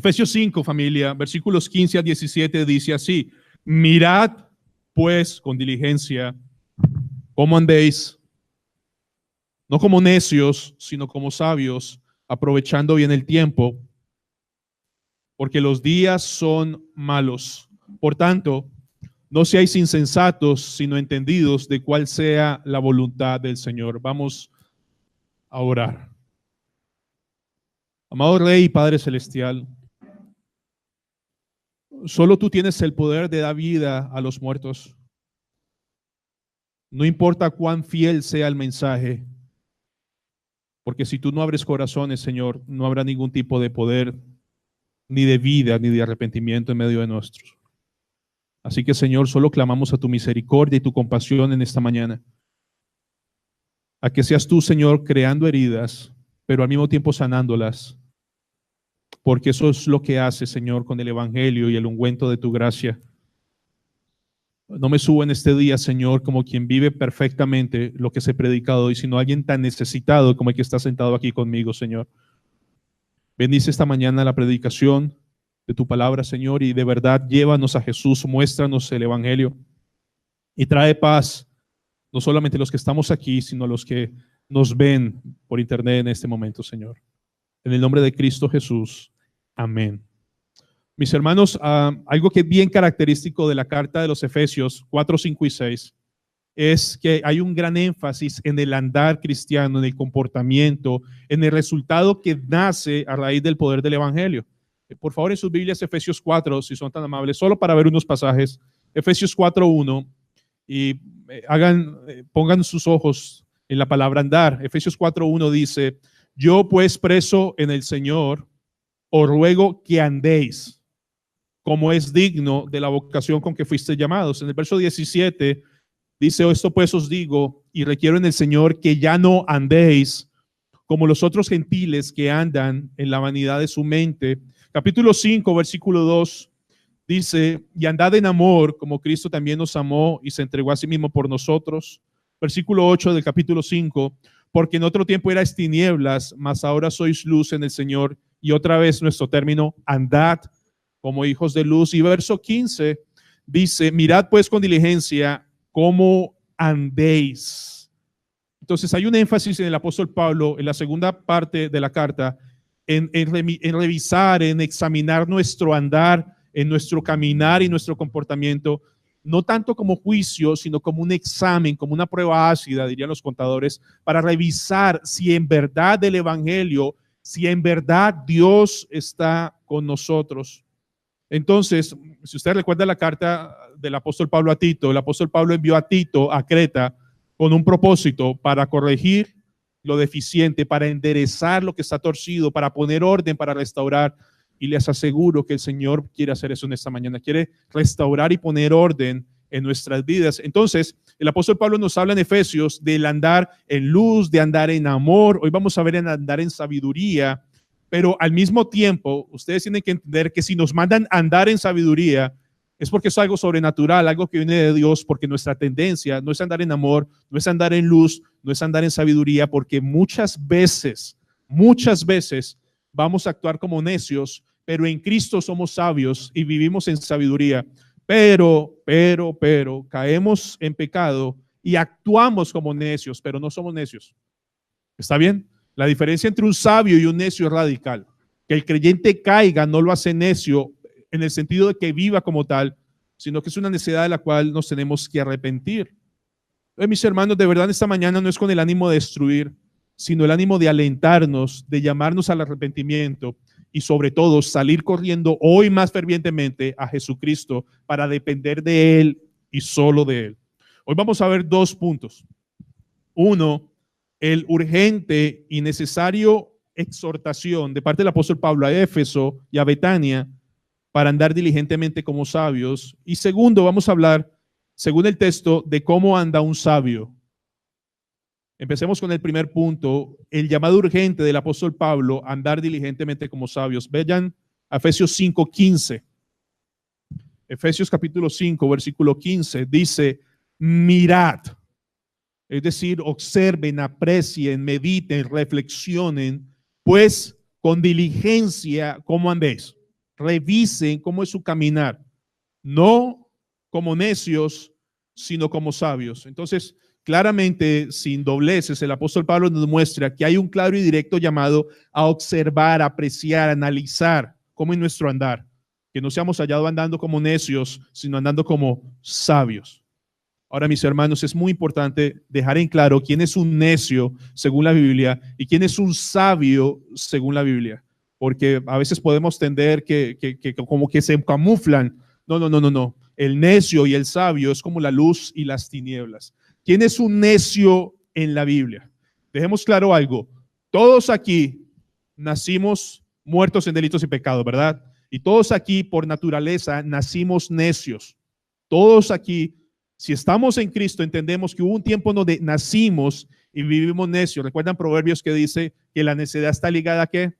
Efesios 5, familia, versículos 15 a 17 dice así: mirad pues con diligencia cómo andéis, no como necios, sino como sabios, aprovechando bien el tiempo, porque los días son malos. Por tanto, no seáis insensatos, sino entendidos de cuál sea la voluntad del Señor. Vamos a orar. Amado Rey y Padre Celestial, solo tú tienes el poder de dar vida a los muertos. No importa cuán fiel sea el mensaje, porque si tú no abres corazones, Señor, no habrá ningún tipo de poder, ni de vida, ni de arrepentimiento en medio de nuestros. Así que, Señor, solo clamamos a tu misericordia y tu compasión en esta mañana. A que seas tú, Señor, creando heridas, pero al mismo tiempo sanándolas. Porque eso es lo que hace, Señor, con el evangelio y el ungüento de tu gracia. No me subo en este día, Señor, como quien vive perfectamente lo que se ha predicado hoy, sino alguien tan necesitado como el que está sentado aquí conmigo, Señor. Bendice esta mañana la predicación de tu palabra, Señor, y de verdad llévanos a Jesús, muéstranos el evangelio y trae paz, no solamente a los que estamos aquí, sino a los que nos ven por internet en este momento, Señor. En el nombre de Cristo Jesús. Amén. Mis hermanos, algo que es bien característico de la carta de los Efesios 4, 5 y 6 es que hay un gran énfasis en el andar cristiano, en el comportamiento, en el resultado que nace a raíz del poder del evangelio. Por favor, en sus Biblias, Efesios 4, si son tan amables, solo para ver unos pasajes. Efesios 4, 1, y pongan sus ojos en la palabra andar. Efesios 4, 1 dice: yo pues preso en el Señor, os ruego que andéis como es digno de la vocación con que fuiste llamados. En el verso 17 dice: esto pues os digo y requiero en el Señor que ya no andéis como los otros gentiles que andan en la vanidad de su mente. Capítulo 5, versículo 2 dice: y andad en amor como Cristo también nos amó y se entregó a sí mismo por nosotros. Versículo 8 del capítulo 5: porque en otro tiempo erais tinieblas, mas ahora sois luz en el Señor. Y otra vez nuestro término: andad como hijos de luz. Y verso 15 dice: mirad pues con diligencia cómo andéis. Entonces hay un énfasis en el apóstol Pablo en la segunda parte de la carta en revisar, en examinar nuestro andar, en nuestro caminar y nuestro comportamiento, no tanto como juicio, sino como un examen, como una prueba ácida, dirían los contadores, para revisar si en verdad el evangelio, si en verdad Dios está con nosotros. Entonces, si usted recuerda la carta del apóstol Pablo a Tito, el apóstol Pablo envió a Tito a Creta con un propósito: para corregir lo deficiente, para enderezar lo que está torcido, para poner orden, para restaurar. Y les aseguro que el Señor quiere hacer eso en esta mañana, quiere restaurar y poner orden en nuestras vidas. Entonces, el apóstol Pablo nos habla en Efesios del andar en luz, de andar en amor. Hoy vamos a ver en andar en sabiduría. Pero al mismo tiempo, ustedes tienen que entender que si nos mandan a andar en sabiduría, es porque es algo sobrenatural, algo que viene de Dios, porque nuestra tendencia no es andar en amor, no es andar en luz, no es andar en sabiduría, porque muchas veces vamos a actuar como necios, pero en Cristo somos sabios y vivimos en sabiduría. Pero caemos en pecado y actuamos como necios, pero no somos necios. ¿Está bien? La diferencia entre un sabio y un necio es radical. Que el creyente caiga no lo hace necio en el sentido de que viva como tal, sino que es una necedad de la cual nos tenemos que arrepentir. Entonces, mis hermanos, de verdad esta mañana no es con el ánimo de destruir, sino el ánimo de alentarnos, de llamarnos al arrepentimiento y sobre todo salir corriendo hoy más fervientemente a Jesucristo para depender de Él y solo de Él. Hoy vamos a ver dos puntos. Uno, el urgente y necesario exhortación de parte del apóstol Pablo a Éfeso y a Betania para andar diligentemente como sabios. Y segundo, vamos a hablar, según el texto, de cómo anda un sabio. Empecemos con el primer punto, el llamado urgente del apóstol Pablo a andar diligentemente como sabios. Vean Efesios 5:15. Efesios capítulo 5, versículo 15, dice: mirad. Es decir, observen, aprecien, mediten, reflexionen, pues con diligencia cómo andéis. revisen cómo es su caminar, no como necios, sino como sabios. Entonces, claramente, sin dobleces, el apóstol Pablo nos muestra que hay un claro y directo llamado a observar, apreciar, analizar cómo es nuestro andar, que no seamos hallados andando como necios, sino andando como sabios. Ahora, mis hermanos, es muy importante dejar en claro quién es un necio según la Biblia y quién es un sabio según la Biblia, porque a veces podemos tender que como que se camuflan. No, no, no, no, no. El necio y el sabio es como la luz y las tinieblas. ¿Quién es un necio en la Biblia? Dejemos claro algo. Todos aquí nacimos muertos en delitos y pecados, ¿verdad? Y todos aquí por naturaleza nacimos necios. Todos aquí, si estamos en Cristo, entendemos que hubo un tiempo donde nacimos y vivimos necios. ¿Recuerdan Proverbios que dice que la necedad está ligada a qué?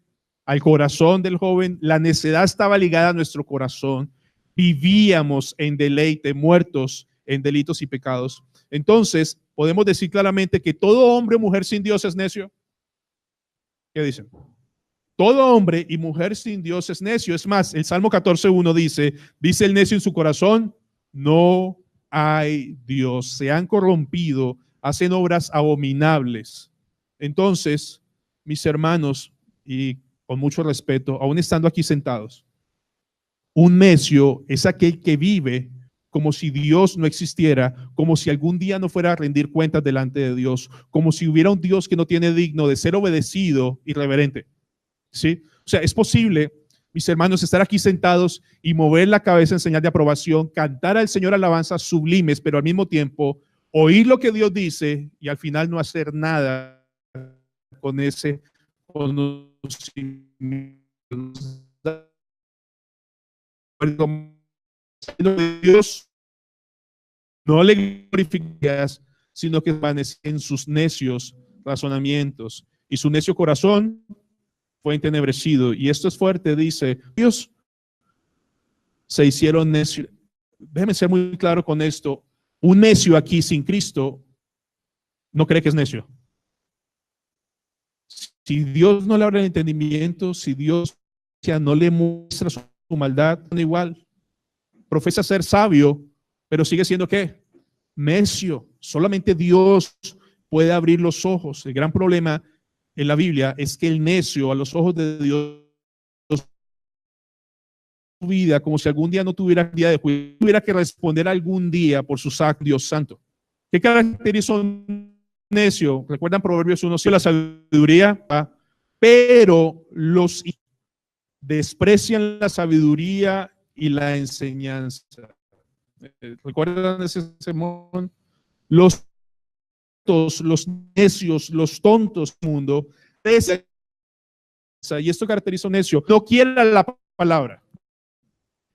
Al corazón del joven. La necedad estaba ligada a nuestro corazón. Vivíamos en deleite, muertos en delitos y pecados. Entonces, podemos decir claramente que todo hombre o mujer sin Dios es necio. ¿Qué dicen? Todo hombre y mujer sin Dios es necio. Es más, el Salmo 14:1 dice el necio en su corazón, no hay Dios. Se han corrompido, hacen obras abominables. Entonces, mis hermanos, y con mucho respeto, aún estando aquí sentados, un necio es aquel que vive como si Dios no existiera, como si algún día no fuera a rendir cuentas delante de Dios, como si hubiera un Dios que no tiene digno de ser obedecido y reverente. ¿Sí? O sea, es posible, mis hermanos, estar aquí sentados y mover la cabeza en señal de aprobación, cantar al Señor alabanzas sublimes, pero al mismo tiempo oír lo que Dios dice y al final no hacer nada con ese conocimiento. Dios no le glorificas, sino que permanece en sus necios razonamientos y su necio corazón fue entenebrecido. Y esto es fuerte, dice, Dios se hicieron necios. Déjeme ser muy claro con esto. Un necio aquí sin Cristo no cree que es necio. Si Dios no le abre el entendimiento, si Dios ya no le muestra su maldad, igual profesa ser sabio, pero sigue siendo ¿qué? Necio. Solamente Dios puede abrir los ojos. El gran problema en la Biblia es que el necio a los ojos de Dios su vida como si algún día no tuviera día de juicio, tuviera que responder algún día por sus actos, Dios santo. ¿Qué caracteriza un necio? ¿Recuerdan Proverbios 1? La sabiduría, pero los desprecian la sabiduría y la enseñanza. ¿Recuerdan ese sermón? Los necios, los tontos del mundo, y esto caracteriza a un necio, no quiere la palabra.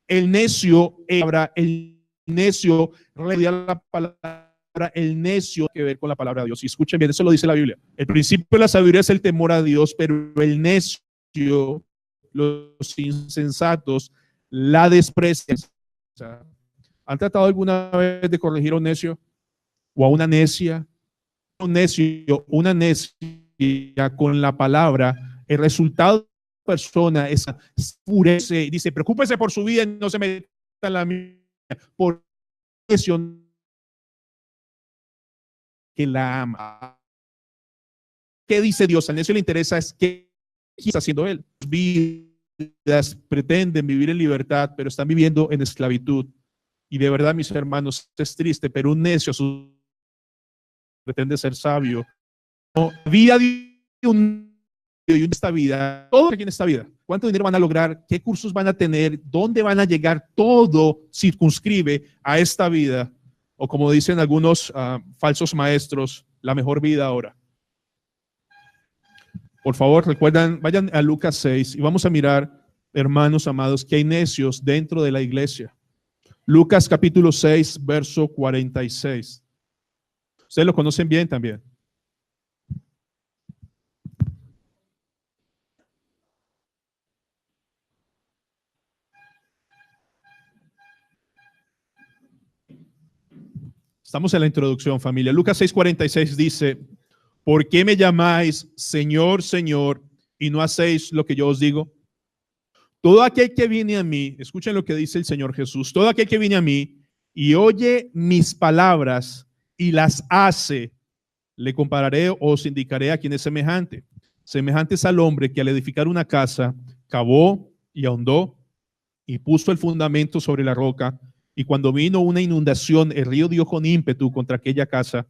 El necio, el necio redia la palabra, el necio que ver con la palabra de Dios. Y escuchen bien, eso lo dice la Biblia. El principio de la sabiduría es el temor a Dios, pero el necio, los insensatos, la desprecian. O sea, ¿han tratado alguna vez de corregir a un necio o a una necia? Un necio, una necia con la palabra, el resultado de la persona es purece, dice, preocúpese por su vida y no se meta en la mía, por necio que la ama. ¿Qué dice Dios? Al necio le interesa es qué está haciendo él. Vidas pretenden vivir en libertad, pero están viviendo en esclavitud. Y de verdad, mis hermanos, es triste, pero un necio pretende ser sabio. No, vida de esta vida, todo aquí en esta vida. ¿Cuánto dinero van a lograr? ¿Qué cursos van a tener? ¿Dónde van a llegar? Todo circunscribe a esta vida. O como dicen algunos falsos maestros, la mejor vida ahora. Por favor, recuerdan, vayan a Lucas 6 y vamos a mirar, hermanos amados, que hay necios dentro de la iglesia. Lucas capítulo 6, verso 46. Ustedes lo conocen bien también. Estamos en la introducción, familia. Lucas 6:46 dice, ¿por qué me llamáis Señor, Señor, y no hacéis lo que yo os digo? Todo aquel que viene a mí, escuchen lo que dice el Señor Jesús, todo aquel que viene a mí y oye mis palabras y las hace, le compararé o os indicaré a quién es semejante. Semejante es al hombre que al edificar una casa, cavó y ahondó y puso el fundamento sobre la roca. Y cuando vino una inundación, el río dio con ímpetu contra aquella casa,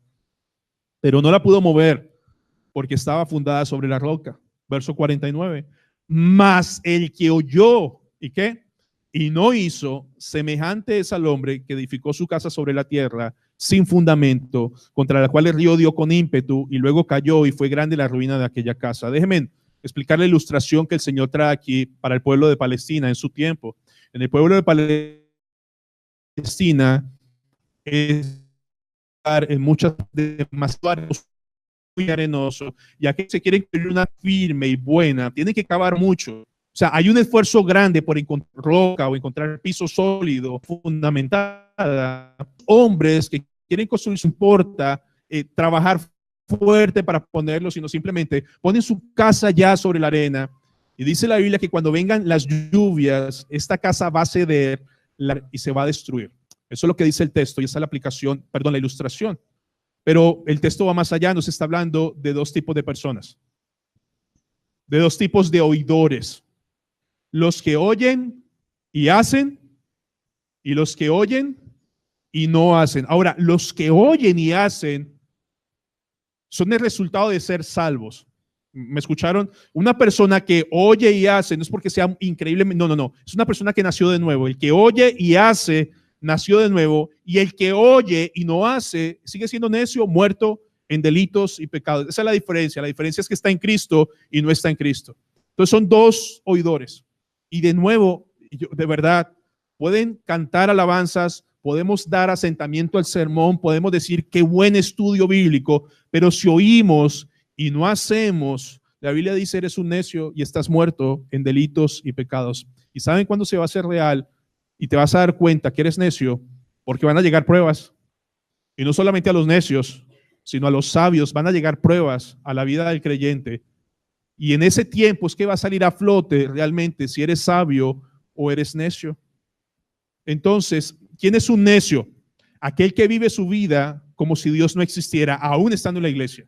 pero no la pudo mover porque estaba fundada sobre la roca. Verso 49. Mas el que oyó, ¿y qué? Y no hizo, semejante es al hombre que edificó su casa sobre la tierra sin fundamento, contra la cual el río dio con ímpetu y luego cayó y fue grande la ruina de aquella casa. Déjenme explicar la ilustración que el Señor trae aquí para el pueblo de Palestina en su tiempo. En el pueblo de Palestina es en muchas demasiado muy arenoso, ya que se quiere construir una firme y buena, tienen que cavar mucho. O sea, hay un esfuerzo grande por encontrar roca o encontrar piso sólido, fundamentada. Hombres que quieren construir, no importa trabajar fuerte para ponerlo, sino simplemente ponen su casa ya sobre la arena. Y dice la Biblia que cuando vengan las lluvias, esta casa va a ceder y se va a destruir. Eso es lo que dice el texto y esa es la aplicación, perdón, la ilustración. Pero el texto va más allá, nos está hablando de dos tipos de personas, de dos tipos de oidores. Los que oyen y hacen, y los que oyen y no hacen. Ahora, los que oyen y hacen son el resultado de ser salvos. ¿Me escucharon? Una persona que oye y hace, no es porque sea increíble, no. Es una persona que nació de nuevo. El que oye y hace, nació de nuevo, y el que oye y no hace, sigue siendo necio, muerto en delitos y pecados. Esa es la diferencia. La diferencia es que está en Cristo y no está en Cristo. Entonces son dos oidores. Y de nuevo, de verdad, pueden cantar alabanzas, podemos dar asentamiento al sermón, podemos decir qué buen estudio bíblico, pero si oímos y no hacemos, la Biblia dice eres un necio y estás muerto en delitos y pecados. ¿Y saben cuándo se va a hacer real? Y te vas a dar cuenta que eres necio, porque van a llegar pruebas. Y no solamente a los necios, sino a los sabios van a llegar pruebas a la vida del creyente. Y en ese tiempo es que va a salir a flote realmente si eres sabio o eres necio. Entonces, ¿quién es un necio? Aquel que vive su vida como si Dios no existiera, aún estando en la iglesia,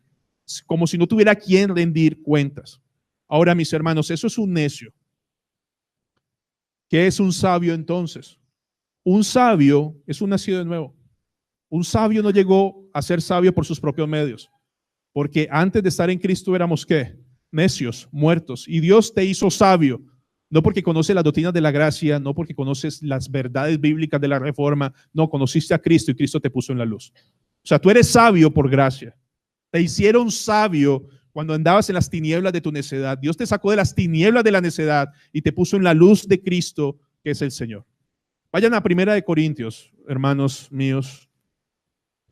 como si no tuviera a quien rendir cuentas. Ahora, mis hermanos, eso es un necio. ¿Qué es un sabio entonces? Un sabio es un nacido de nuevo. Un sabio no llegó a ser sabio por sus propios medios, porque antes de estar en Cristo éramos ¿qué? Necios, muertos. Y Dios te hizo sabio, no porque conoces las doctrinas de la gracia, no porque conoces las verdades bíblicas de la reforma, no, conociste a Cristo y Cristo te puso en la luz. O sea, tú eres sabio por gracia. Te hicieron sabio cuando andabas en las tinieblas de tu necedad. Dios te sacó de las tinieblas de la necedad y te puso en la luz de Cristo, que es el Señor. Vayan a Primera de Corintios, hermanos míos.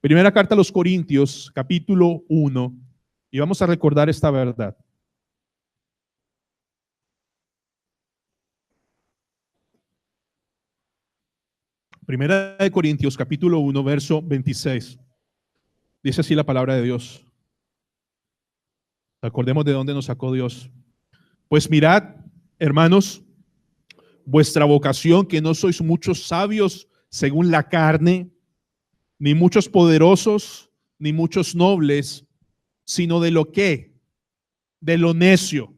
Primera carta a los Corintios, capítulo 1, y vamos a recordar esta verdad. Primera de Corintios, capítulo 1, verso 26. Dice así la palabra de Dios. Acordemos de dónde nos sacó Dios. Pues mirad, hermanos, vuestra vocación, que no sois muchos sabios según la carne, ni muchos poderosos, ni muchos nobles, sino de lo que, de lo necio.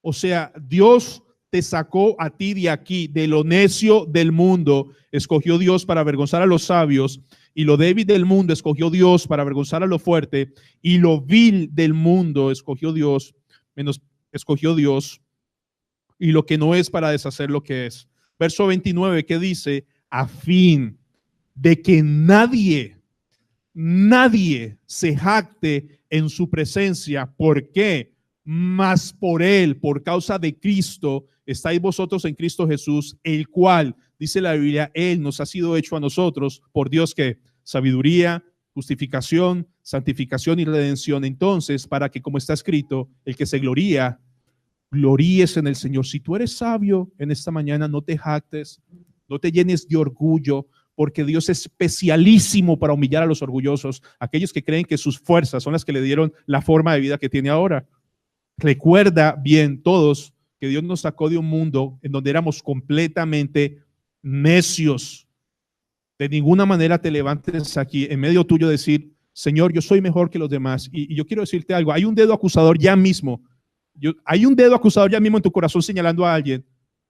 O sea, Dios te sacó a ti de aquí, de lo necio del mundo, escogió Dios para avergonzar a los sabios, y lo débil del mundo escogió Dios para avergonzar a lo fuerte, y lo vil del mundo escogió Dios, y lo que no es para deshacer lo que es. Verso 29, que dice, a fin de que nadie se jacte en su presencia. ¿Por qué? Mas por él, por causa de Cristo, estáis vosotros en Cristo Jesús, el cual, dice la Biblia, él nos ha sido hecho a nosotros, por Dios que sabiduría, justificación, santificación y redención. Entonces, para que, como está escrito, el que se gloría, gloríes en el Señor. Si tú eres sabio en esta mañana, no te jactes, no te llenes de orgullo, porque Dios es especialísimo para humillar a los orgullosos, aquellos que creen que sus fuerzas son las que le dieron la forma de vida que tiene ahora. Recuerda bien todos que Dios nos sacó de un mundo en donde éramos completamente necios. De ninguna manera te levantes aquí en medio tuyo decir, Señor, yo soy mejor que los demás. Y yo quiero decirte algo, hay un dedo acusador ya mismo. Hay un dedo acusador ya mismo en tu corazón señalando a alguien,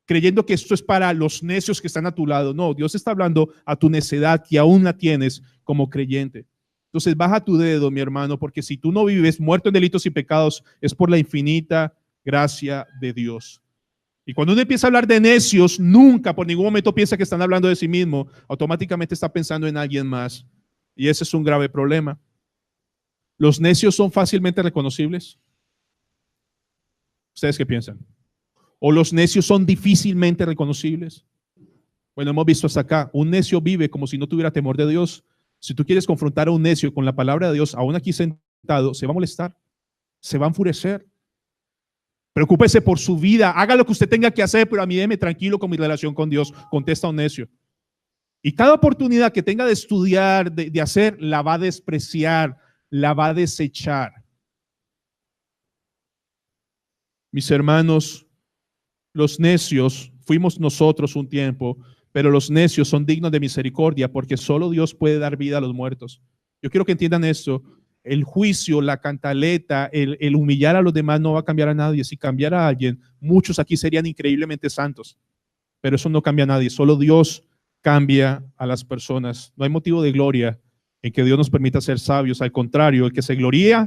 creyendo que esto es para los necios que están a tu lado. No, Dios está hablando a tu necedad que aún la tienes como creyente. Entonces baja tu dedo, mi hermano, porque si tú no vives muerto en delitos y pecados, es por la infinita gracia de Dios. Y cuando uno empieza a hablar de necios, nunca por ningún momento piensa que están hablando de sí mismo, automáticamente está pensando en alguien más. Y ese es un grave problema. ¿Los necios son fácilmente reconocibles? ¿Ustedes qué piensan? ¿O los necios son difícilmente reconocibles? Bueno, hemos visto hasta acá, un necio vive como si no tuviera temor de Dios. Si tú quieres confrontar a un necio con la palabra de Dios, aún aquí sentado, se va a molestar, se va a enfurecer. Preocúpese por su vida, haga lo que usted tenga que hacer, pero a mí déjeme tranquilo con mi relación con Dios, contesta un necio. Y cada oportunidad que tenga de estudiar, de hacer, la va a despreciar, la va a desechar. Mis hermanos, los necios fuimos nosotros un tiempo, pero los necios son dignos de misericordia porque solo Dios puede dar vida a los muertos. Yo quiero que entiendan esto. El juicio, la cantaleta, el humillar a los demás no va a cambiar a nadie. Si cambiara a alguien, muchos aquí serían increíblemente santos, pero eso no cambia a nadie. Solo Dios cambia a las personas. No hay motivo de gloria en que Dios nos permita ser sabios. Al contrario, el que se gloríe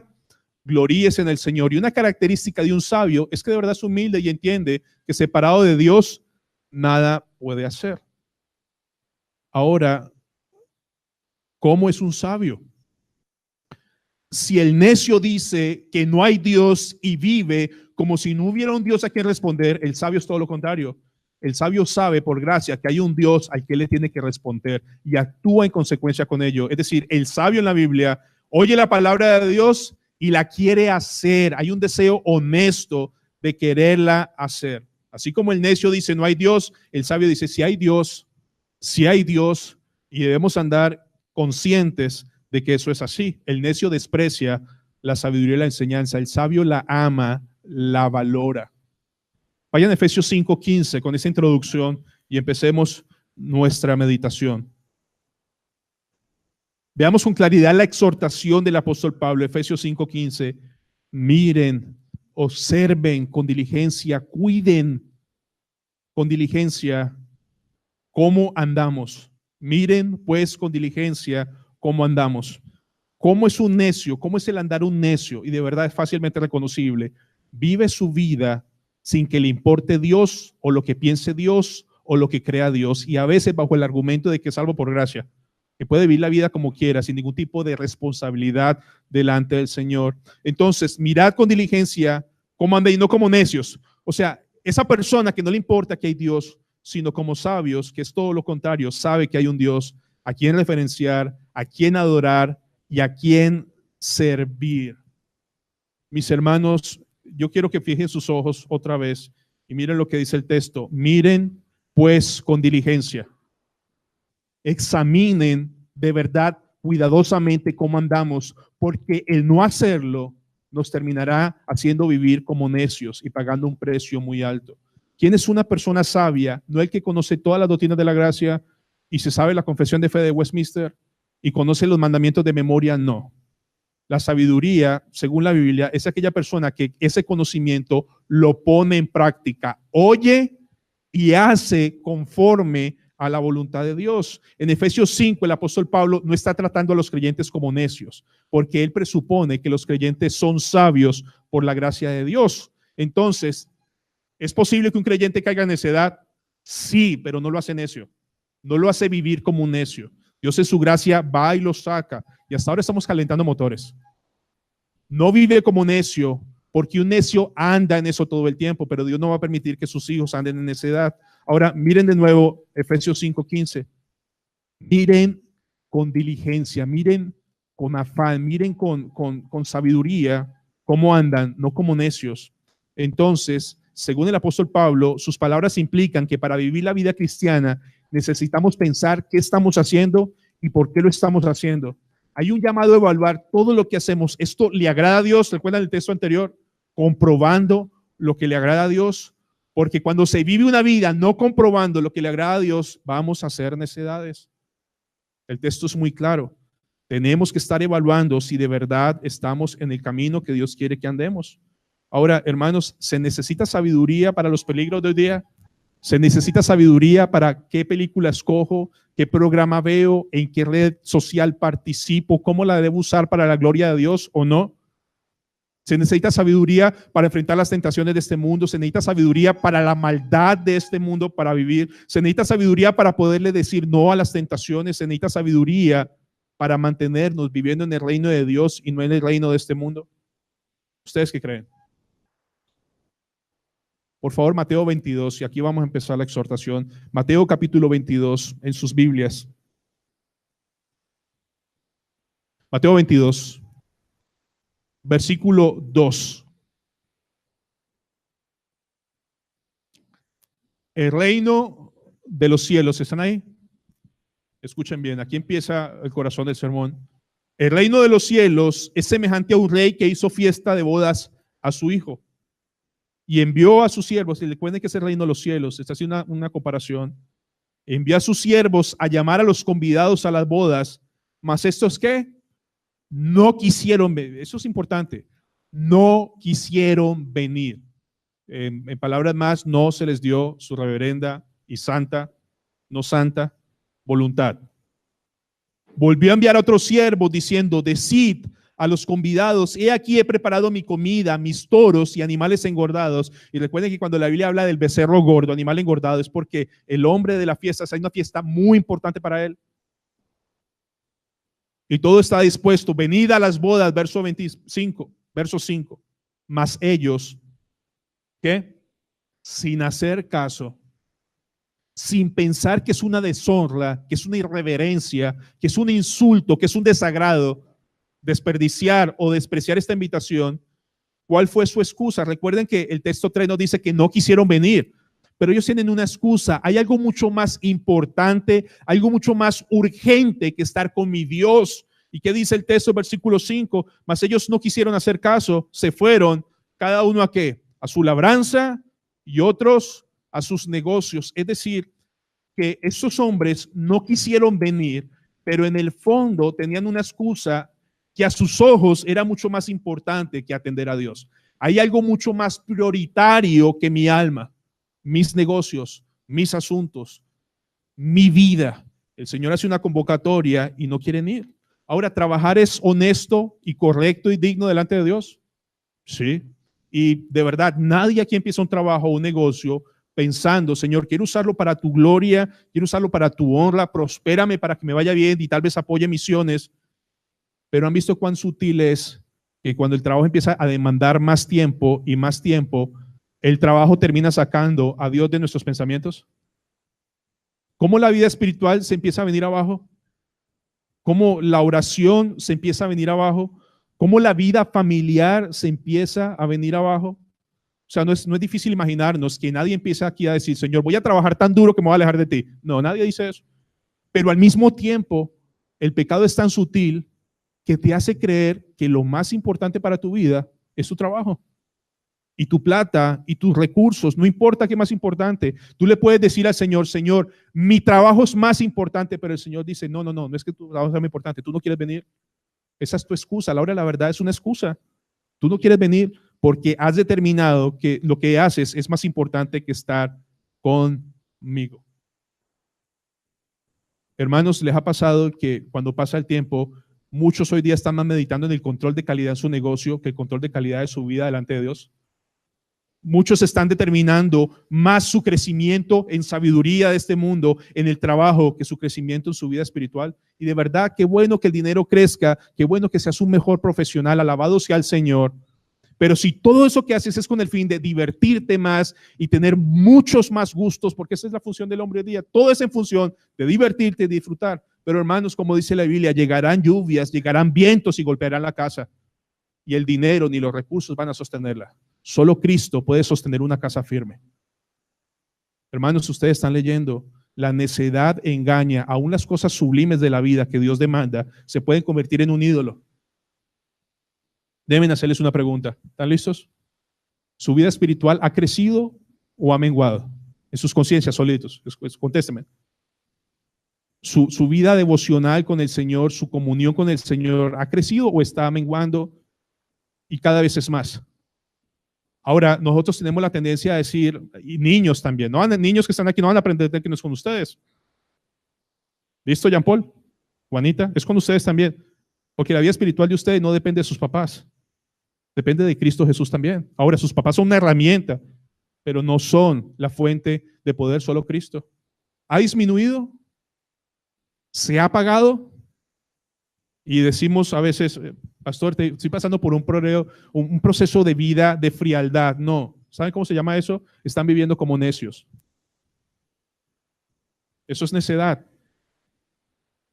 en el Señor. Y una característica de un sabio es que de verdad es humilde y entiende que separado de Dios nada puede hacer. Ahora, ¿cómo es un sabio? Si el necio dice que no hay Dios y vive como si no hubiera un Dios a quien responder, el sabio es todo lo contrario. El sabio sabe por gracia que hay un Dios al que le tiene que responder y actúa en consecuencia con ello. Es decir, el sabio en la Biblia oye la palabra de Dios y la quiere hacer. Hay un deseo honesto de quererla hacer. Así como el necio dice no hay Dios, el sabio dice sí hay Dios, y debemos andar conscientes de que eso es así. El necio desprecia la sabiduría y la enseñanza. El sabio la ama, la valora. Vayan a Efesios 5:15 con esa introducción y empecemos nuestra meditación. Veamos con claridad la exhortación del apóstol Pablo, Efesios 5:15. Miren, observen con diligencia, cuiden con diligencia cómo andamos. Miren pues con diligencia cómo andamos. ¿Cómo es un necio? ¿Cómo es el andar un necio? Y de verdad es fácilmente reconocible. Vive su vida sin que le importe Dios o lo que piense Dios o lo que crea Dios, y a veces bajo el argumento de que es salvo por gracia, que puede vivir la vida como quiera sin ningún tipo de responsabilidad delante del Señor. Entonces, mirad con diligencia cómo anda y no como necios. O sea, esa persona que no le importa que hay Dios, sino como sabios, que es todo lo contrario, sabe que hay un Dios a quien referenciar, a quien adorar y a quien servir. Mis hermanos, yo quiero que fijen sus ojos otra vez y miren lo que dice el texto. Miren pues con diligencia. Examinen de verdad cuidadosamente cómo andamos, porque el no hacerlo nos terminará haciendo vivir como necios y pagando un precio muy alto. ¿Quién es una persona sabia? No el que conoce todas las doctrinas de la gracia y se sabe la confesión de fe de Westminster y conoce los mandamientos de memoria, no. La sabiduría, según la Biblia, es aquella persona que ese conocimiento lo pone en práctica, oye y hace conforme a la voluntad de Dios. En Efesios 5, el apóstol Pablo no está tratando a los creyentes como necios, porque él presupone que los creyentes son sabios por la gracia de Dios. Entonces, ¿es posible que un creyente caiga en necedad? Sí, pero no lo hace necio. No lo hace vivir como un necio. Dios en su gracia va y lo saca. Y hasta ahora estamos calentando motores. No vive como necio, porque un necio anda en eso todo el tiempo, pero Dios no va a permitir que sus hijos anden en necedad. Ahora, miren de nuevo Efesios 5:15. Miren con diligencia, miren con afán, miren con sabiduría cómo andan, no como necios. Entonces, según el apóstol Pablo, sus palabras implican que para vivir la vida cristiana necesitamos pensar qué estamos haciendo y por qué lo estamos haciendo. Hay un llamado a evaluar todo lo que hacemos. ¿Esto le agrada a Dios? ¿Recuerdan el texto anterior? Comprobando lo que le agrada a Dios Porque cuando se vive una vida no comprobando lo que le agrada a Dios, vamos a hacer necedades. El texto es muy claro. Tenemos que estar evaluando si de verdad estamos en el camino que Dios quiere que andemos. Ahora, hermanos, ¿se necesita sabiduría para los peligros de hoy día? ¿Se necesita sabiduría para qué película escojo, qué programa veo, en qué red social participo, cómo la debo usar para la gloria de Dios o no? Se necesita sabiduría para enfrentar las tentaciones de este mundo. Se necesita sabiduría para la maldad de este mundo, para vivir. Se necesita sabiduría para poderle decir no a las tentaciones. Se necesita sabiduría para mantenernos viviendo en el reino de Dios y no en el reino de este mundo. ¿Ustedes qué creen? Por favor, Mateo 22, y aquí vamos a empezar la exhortación. Mateo capítulo 22 en sus Biblias. Mateo 22. Versículo 2. El reino de los cielos, ¿están ahí? Escuchen bien, aquí empieza el corazón del sermón. El reino de los cielos es semejante a un rey que hizo fiesta de bodas a su hijo y envió a sus siervos, y recuerden que es el reino de los cielos, está haciendo una comparación. Envió a sus siervos a llamar a los convidados a las bodas, mas estos ¿qué? No quisieron venir. Eso es importante. No quisieron venir. En palabras más, no se les dio su reverenda y santa, no santa, voluntad. Volvió a enviar a otros siervos diciendo, decid a los convidados, he aquí he preparado mi comida, mis toros y animales engordados. Y recuerden que cuando la Biblia habla del becerro gordo, animal engordado, es porque el hombre de la fiesta, hay una fiesta muy importante para él. Y todo está dispuesto. Venid a las bodas, verso 25, verso 5. Mas ellos, ¿qué? Sin hacer caso, sin pensar que es una deshonra, que es una irreverencia, que es un insulto, que es un desagrado, desperdiciar o despreciar esta invitación. ¿Cuál fue su excusa? Recuerden que el texto 3 nos dice que no quisieron venir, pero ellos tienen una excusa. Hay algo mucho más importante, algo mucho más urgente que estar con mi Dios. ¿Y qué dice el texto, versículo 5? Mas ellos no quisieron hacer caso, se fueron, cada uno a qué? A su labranza y otros a sus negocios. Es decir, que esos hombres no quisieron venir, pero en el fondo tenían una excusa que a sus ojos era mucho más importante que atender a Dios. Hay algo mucho más prioritario que mi alma, mis negocios, mis asuntos, mi vida. El Señor hace una convocatoria y no quieren ir. Ahora, ¿trabajar es honesto y correcto y digno delante de Dios? Sí. Y de verdad, nadie aquí empieza un trabajo o un negocio pensando, Señor, quiero usarlo para tu gloria, quiero usarlo para tu honra, prospérame para que me vaya bien y tal vez apoye misiones. Pero han visto cuán sutil es que cuando el trabajo empieza a demandar más tiempo y más tiempo, el trabajo termina sacando a Dios de nuestros pensamientos. ¿Cómo la vida espiritual se empieza a venir abajo? ¿Cómo la oración se empieza a venir abajo? ¿Cómo la vida familiar se empieza a venir abajo? O sea, no es difícil imaginarnos que nadie empieza aquí a decir, Señor, voy a trabajar tan duro que me voy a alejar de ti. No, nadie dice eso. Pero al mismo tiempo, el pecado es tan sutil que te hace creer que lo más importante para tu vida es tu trabajo y tu plata y tus recursos. No importa qué más importante. Tú le puedes decir al Señor, Señor, mi trabajo es más importante, pero el Señor dice, no es que tu trabajo sea más importante. Tú no quieres venir. Esa es tu excusa. A la hora de la verdad es una excusa. Tú no quieres venir porque has determinado que lo que haces es más importante que estar conmigo. Hermanos, ¿les ha pasado que cuando pasa el tiempo, muchos hoy día están más meditando en el control de calidad en su negocio que el control de calidad de su vida delante de Dios? Muchos están determinando más su crecimiento en sabiduría de este mundo, en el trabajo, que su crecimiento en su vida espiritual. Y de verdad, qué bueno que el dinero crezca, qué bueno que seas un mejor profesional, alabado sea el Señor. Pero si todo eso que haces es con el fin de divertirte más y tener muchos más gustos, porque esa es la función del hombre hoy día, todo es en función de divertirte y disfrutar. Pero hermanos, como dice la Biblia, llegarán lluvias, llegarán vientos y golpearán la casa. Y el dinero ni los recursos van a sostenerla. Solo Cristo puede sostener una casa firme. Hermanos, ustedes están leyendo, la necedad engaña, aún las cosas sublimes de la vida que Dios demanda se pueden convertir en un ídolo. Deben hacerles una pregunta. ¿Están listos? ¿Su vida espiritual ha crecido o ha menguado? En sus conciencias solitos. Contésteme. Su vida devocional con el Señor, su comunión con el Señor, ¿ha crecido o está menguando y cada vez es más? Ahora, nosotros tenemos la tendencia a decir, y niños también, ¿no? Niños que están aquí no van a aprender que no es con ustedes. ¿Listo, Jean Paul? Juanita, es con ustedes también. Porque la vida espiritual de ustedes no depende de sus papás. Depende de Cristo Jesús también. Ahora, sus papás son una herramienta, pero no son la fuente de poder, solo Cristo. ¿Ha disminuido? ¿Se ha apagado? Y decimos a veces, pastor, estoy pasando por un proceso de vida de frialdad. No. ¿Saben cómo se llama eso? Están viviendo como necios. Eso es necedad.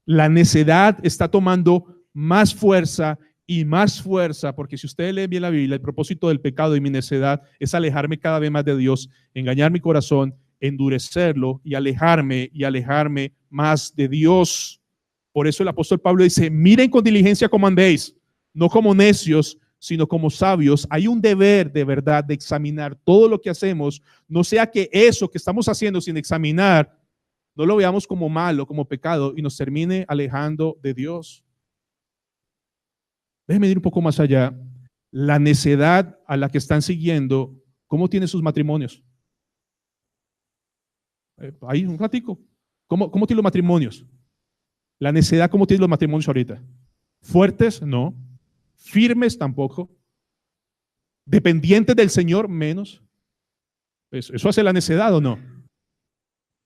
La necedad está tomando más fuerza y más fuerza, porque si ustedes leen bien la Biblia, el propósito del pecado y mi necedad es alejarme cada vez más de Dios, engañar mi corazón, endurecerlo y alejarme más de Dios. Por eso el apóstol Pablo dice, miren con diligencia cómo andéis, no como necios, sino como sabios. Hay un deber de verdad de examinar todo lo que hacemos, no sea que eso que estamos haciendo sin examinar, no lo veamos como malo, como pecado y nos termine alejando de Dios. Déjenme ir un poco más allá. La necedad a la que están siguiendo, ¿cómo tienen sus matrimonios? Ahí un ratico. ¿Cómo tienen los matrimonios? La necedad, ¿cómo tienen los matrimonios ahorita? ¿Fuertes? No. ¿Firmes? Tampoco. ¿Dependientes del Señor? Menos. ¿Eso hace la necedad o no?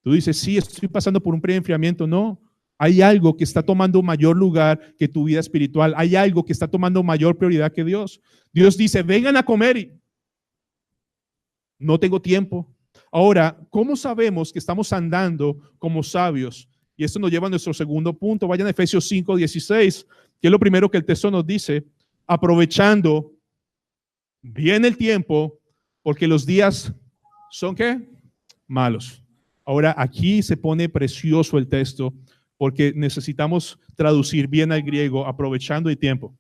Tú dices, sí, estoy pasando por un preenfriamiento. No. Hay algo que está tomando mayor lugar que tu vida espiritual. Hay algo que está tomando mayor prioridad que Dios. Dios dice, vengan a comer y no tengo tiempo. Ahora, ¿cómo sabemos que estamos andando como sabios? Y esto nos lleva a nuestro segundo punto. Vayan a Efesios 5:16, que es lo primero que el texto nos dice. Aprovechando bien el tiempo, porque los días son ¿qué? Malos. Ahora, aquí se pone precioso el texto, porque necesitamos traducir bien al griego, aprovechando el tiempo.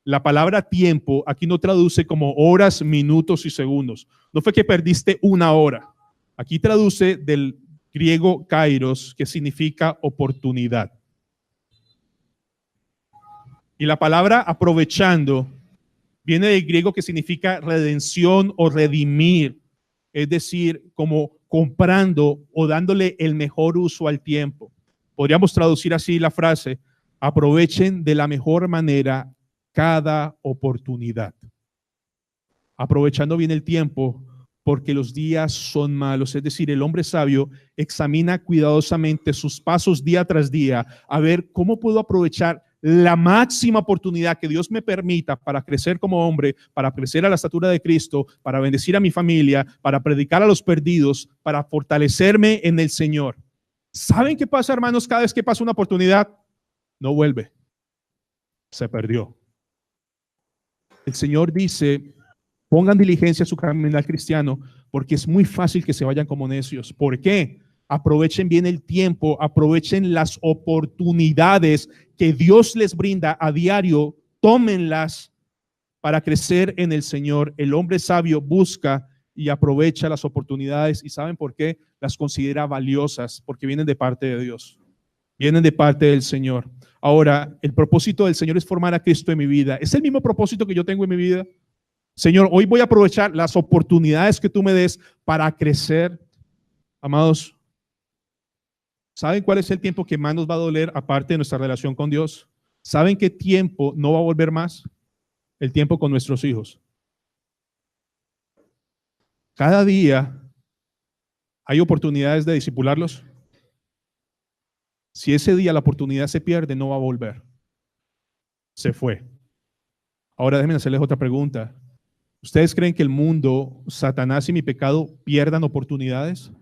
La palabra tiempo aquí no traduce como horas, minutos y segundos. No fue que perdiste una hora. Aquí traduce del griego kairos, que significa oportunidad. Y la palabra aprovechando viene del griego que significa redención o redimir. Es decir, como comprando o dándole el mejor uso al tiempo. Podríamos traducir así la frase, aprovechen de la mejor manera cada oportunidad. Aprovechando bien el tiempo, porque los días son malos. Es decir, el hombre sabio examina cuidadosamente sus pasos día tras día, a ver cómo puedo aprovechar la máxima oportunidad que Dios me permita para crecer como hombre, para crecer a la estatura de Cristo, para bendecir a mi familia, para predicar a los perdidos, para fortalecerme en el Señor. ¿Saben qué pasa, hermanos? Cada vez que pasa una oportunidad, no vuelve. Se perdió. El Señor dice, pongan diligencia a su caminar cristiano, porque es muy fácil que se vayan como necios. ¿Por qué? Aprovechen bien el tiempo, aprovechen las oportunidades que Dios les brinda a diario, tómenlas para crecer en el Señor. El hombre sabio busca y aprovecha las oportunidades. ¿Y saben por qué? Las considera valiosas, porque vienen de parte de Dios, vienen de parte del Señor. Ahora, el propósito del Señor es formar a Cristo en mi vida. ¿Es el mismo propósito que yo tengo en mi vida? Señor, hoy voy a aprovechar las oportunidades que tú me des para crecer. Amados, ¿saben cuál es el tiempo que más nos va a doler aparte de nuestra relación con Dios? ¿Saben qué tiempo no va a volver más? El tiempo con nuestros hijos. Cada día hay oportunidades de discipularlos. Si ese día la oportunidad se pierde, no va a volver. Se fue. Ahora déjenme hacerles otra pregunta. ¿Ustedes creen que el mundo, Satanás y mi pecado pierdan oportunidades?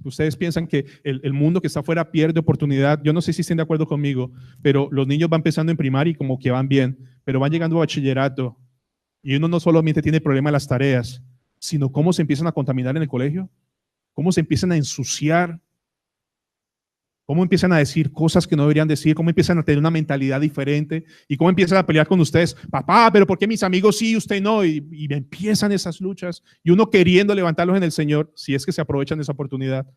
¿Ustedes piensan que el mundo que está afuera pierde oportunidad? Yo no sé si estén de acuerdo conmigo, pero los niños van empezando en primaria y como que van bien, pero van llegando a bachillerato y uno no solamente tiene el problema de las tareas, sino cómo se empiezan a contaminar en el colegio, cómo se empiezan a ensuciar. cómo empiezan a decir cosas que no deberían decir, cómo empiezan a tener una mentalidad diferente y cómo empiezan a pelear con ustedes. Papá, pero ¿por qué mis amigos sí y usted no? Y empiezan esas luchas y uno queriendo levantarlos en el Señor, si es que se aprovechan de esa oportunidad.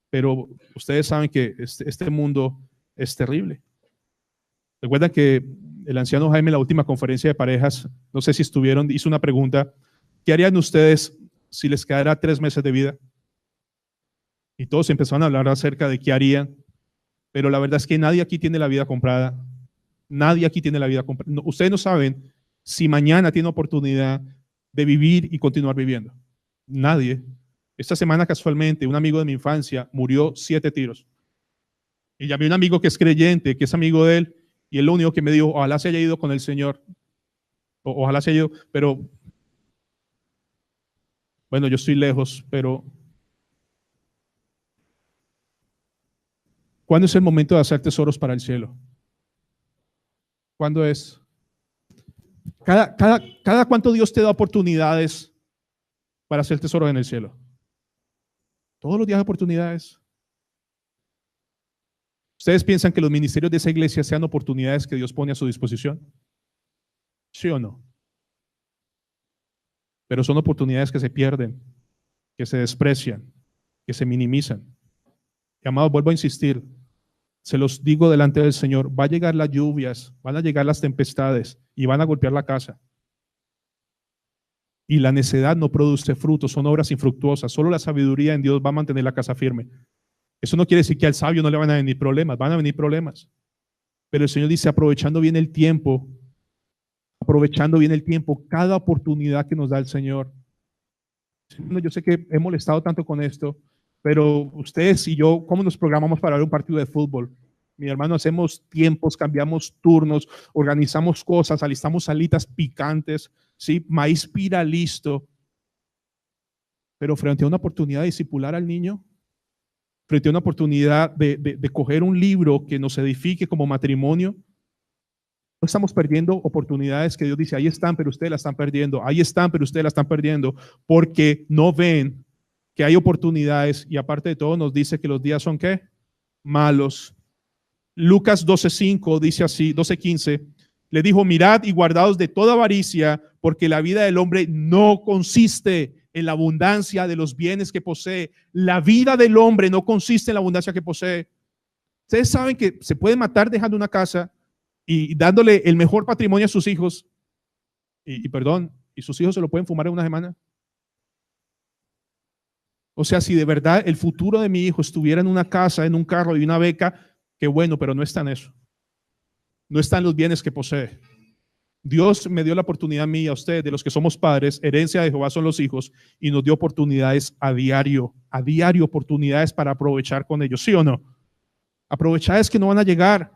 Pero ustedes saben que este mundo es terrible. Recuerdan que el anciano Jaime en la última conferencia de parejas, no sé si estuvieron, hizo una pregunta: ¿qué harían ustedes si les quedara 3 meses de vida? Y todos empezaron a hablar acerca de qué harían, pero la verdad es que nadie aquí tiene la vida comprada. Nadie aquí tiene la vida comprada. No, ustedes no saben si mañana tiene oportunidad de vivir y continuar viviendo. Nadie. Esta semana casualmente un amigo de mi infancia murió 7 tiros. Y llamé a un amigo que es creyente, que es amigo de él, y él lo único que me dijo: ojalá se haya ido con el Señor. Ojalá se haya ido, pero bueno, yo estoy lejos, pero ¿cuándo es el momento de hacer tesoros para el cielo? ¿Cuándo es? Cada cuánto Dios te da oportunidades para hacer tesoros en el cielo. Todos los días oportunidades. ¿Ustedes piensan que los ministerios de esa iglesia sean oportunidades que Dios pone a su disposición? ¿Sí o no? Pero son oportunidades que se pierden, que se desprecian, que se minimizan. Y amados, vuelvo a insistir, se los digo delante del Señor, va a llegar las lluvias, van a llegar las tempestades y van a golpear la casa. Y la necedad no produce frutos, son obras infructuosas. Solo la sabiduría en Dios va a mantener la casa firme. Eso no quiere decir que al sabio no le van a venir problemas, van a venir problemas. Pero el Señor dice, aprovechando bien el tiempo, cada oportunidad que nos da el Señor. Yo sé que he molestado tanto con esto, pero ustedes y yo, ¿cómo nos programamos para ver un partido de fútbol? Mi hermano, hacemos tiempos, cambiamos turnos, organizamos cosas, alistamos salitas picantes, ¿sí? Maíz pira listo. Pero frente a una oportunidad de discipular al niño, frente a una oportunidad de coger un libro que nos edifique como matrimonio, no estamos perdiendo oportunidades que Dios dice, ahí están, pero ustedes la están perdiendo, ahí están, pero ustedes la están perdiendo, porque no ven que hay oportunidades y aparte de todo nos dice que los días son ¿qué? Malos. Lucas 12:5 dice así, 12:15, le dijo, mirad y guardaos de toda avaricia, porque la vida del hombre no consiste en la abundancia de los bienes que posee. La vida del hombre no consiste en la abundancia que posee. Ustedes saben que se puede matar dejando una casa y dándole el mejor patrimonio a sus hijos y sus hijos se lo pueden fumar en una semana. O sea, si de verdad el futuro de mi hijo estuviera en una casa, en un carro y una beca, qué bueno, pero no está en eso. No están los bienes que posee. Dios me dio la oportunidad a mí y a ustedes, de los que somos padres, herencia de Jehová son los hijos, y nos dio oportunidades a diario oportunidades para aprovechar con ellos, ¿sí o no? Aprovechades que no van a llegar.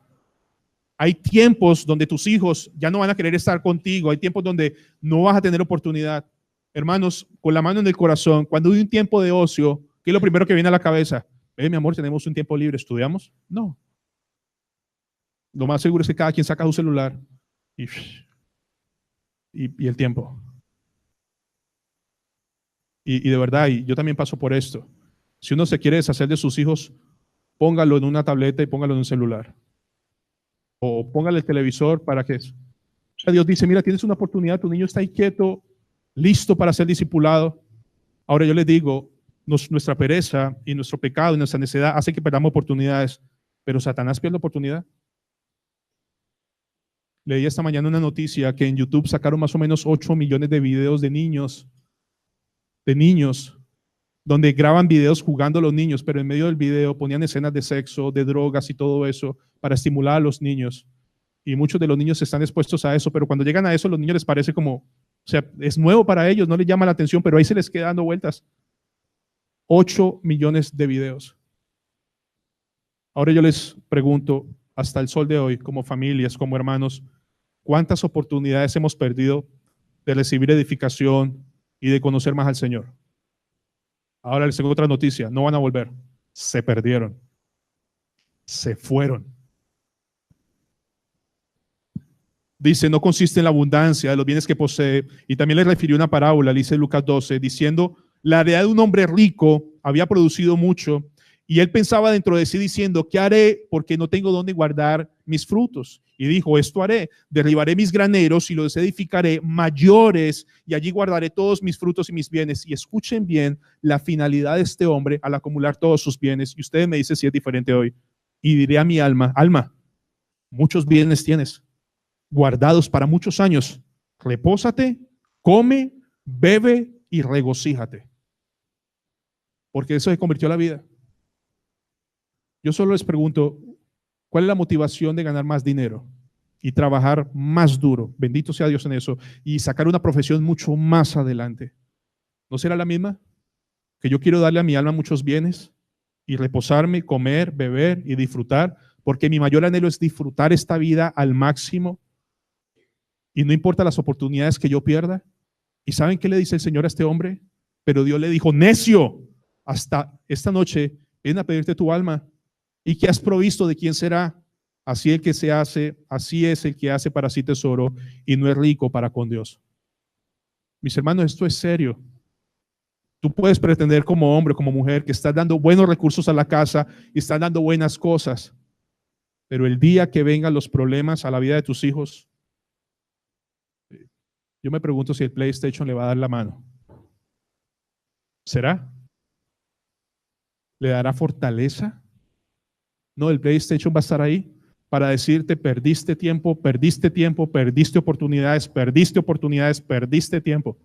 Hay tiempos donde tus hijos ya no van a querer estar contigo, hay tiempos donde no vas a tener oportunidad. Hermanos, con la mano en el corazón, cuando hay un tiempo de ocio, ¿qué es lo primero que viene a la cabeza? Mi amor, tenemos un tiempo libre, ¿estudiamos? No. Lo más seguro es que cada quien saca su celular y el tiempo. Y de verdad, y yo también paso por esto. Si uno se quiere deshacer de sus hijos, póngalo en una tableta y póngalo en un celular. O póngale el televisor para que Dios dice, mira, tienes una oportunidad, tu niño está ahí quieto, listo para ser discipulado. Ahora yo les digo, nuestra pereza y nuestro pecado y nuestra necedad hacen que perdamos oportunidades, pero Satanás pierde oportunidad. Leí esta mañana una noticia que en YouTube sacaron más o menos 8 millones de videos de niños, donde graban videos jugando a los niños, pero en medio del video ponían escenas de sexo, de drogas y todo eso para estimular a los niños. Y muchos de los niños están expuestos a eso, pero cuando llegan a eso, los niños les parece como, o sea, es nuevo para ellos, no les llama la atención, pero ahí se les queda dando vueltas. 8 millones de videos. Ahora yo les pregunto, hasta el sol de hoy, como familias, como hermanos, ¿cuántas oportunidades hemos perdido de recibir edificación y de conocer más al Señor? Ahora les tengo otra noticia, no van a volver, se perdieron, se fueron. Dice, no consiste en la abundancia de los bienes que posee, y también le refirió una parábola, dice Lucas 12, diciendo, la heredad de un hombre rico había producido mucho, Y él pensaba dentro de sí diciendo, ¿qué haré? Porque no tengo dónde guardar mis frutos. Y dijo, esto haré, derribaré mis graneros y los edificaré mayores y allí guardaré todos mis frutos y mis bienes. Y escuchen bien la finalidad de este hombre al acumular todos sus bienes. Y ustedes me dicen si es diferente hoy. Y diré a mi alma, alma, muchos bienes tienes, guardados para muchos años. Repósate, come, bebe y regocíjate. Porque eso se convirtió en la vida. Yo solo les pregunto, ¿cuál es la motivación de ganar más dinero y trabajar más duro? Bendito sea Dios en eso. Y sacar una profesión mucho más adelante. ¿No será la misma? Que yo quiero darle a mi alma muchos bienes y reposarme, comer, beber y disfrutar, porque mi mayor anhelo es disfrutar esta vida al máximo y no importa las oportunidades que yo pierda. ¿Y saben qué le dice el Señor a este hombre? Pero Dios le dijo, necio, hasta esta noche vienen a pedirte tu alma. ¿Y qué has provisto? ¿De quién será? Así es el que hace para sí tesoro y no es rico para con Dios. Mis hermanos, esto es serio. Tú puedes pretender como hombre, como mujer, que estás dando buenos recursos a la casa y estás dando buenas cosas, pero el día que vengan los problemas a la vida de tus hijos, yo me pregunto si el PlayStation le va a dar la mano. ¿Será? ¿Le dará fortaleza? No, el PlayStation va a estar ahí para decirte, perdiste tiempo, perdiste tiempo, perdiste oportunidades, perdiste oportunidades, perdiste tiempo.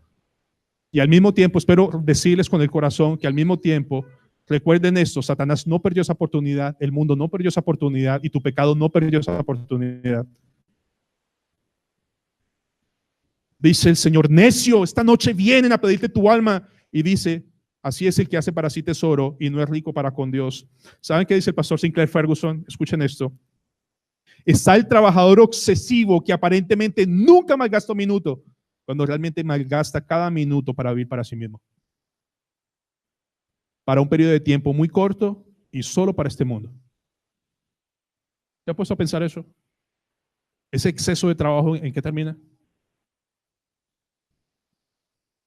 Y al mismo tiempo, espero decirles con el corazón que al mismo tiempo, recuerden esto, Satanás no perdió esa oportunidad, el mundo no perdió esa oportunidad y tu pecado no perdió esa oportunidad. Dice el Señor, necio, esta noche vienen a pedirte tu alma. Y dice, así es el que hace para sí tesoro y no es rico para con Dios. ¿Saben qué dice el pastor Sinclair Ferguson? Escuchen esto. Está el trabajador obsesivo que aparentemente nunca malgasta un minuto, cuando realmente malgasta cada minuto para vivir para sí mismo. Para un periodo de tiempo muy corto y solo para este mundo. ¿Te has puesto a pensar eso? ¿Ese exceso de trabajo en qué termina?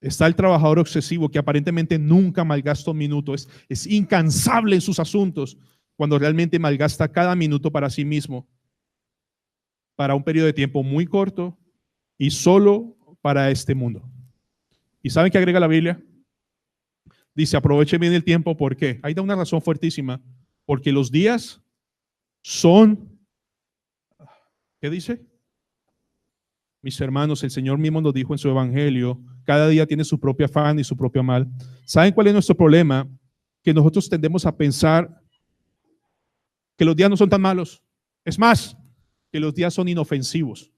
Está el trabajador obsesivo que aparentemente nunca malgasta un minuto, es incansable en sus asuntos, cuando realmente malgasta cada minuto para sí mismo, para un periodo de tiempo muy corto y solo para este mundo. ¿Y saben qué agrega la Biblia? Dice, aprovechen bien el tiempo, ¿por qué? Ahí da una razón fuertísima, porque los días son, ¿qué dice? Mis hermanos, el Señor mismo nos dijo en su evangelio, cada día tiene su propio afán y su propio mal. ¿Saben cuál es nuestro problema? Que nosotros tendemos a pensar que los días no son tan malos. Es más, que los días son inofensivos.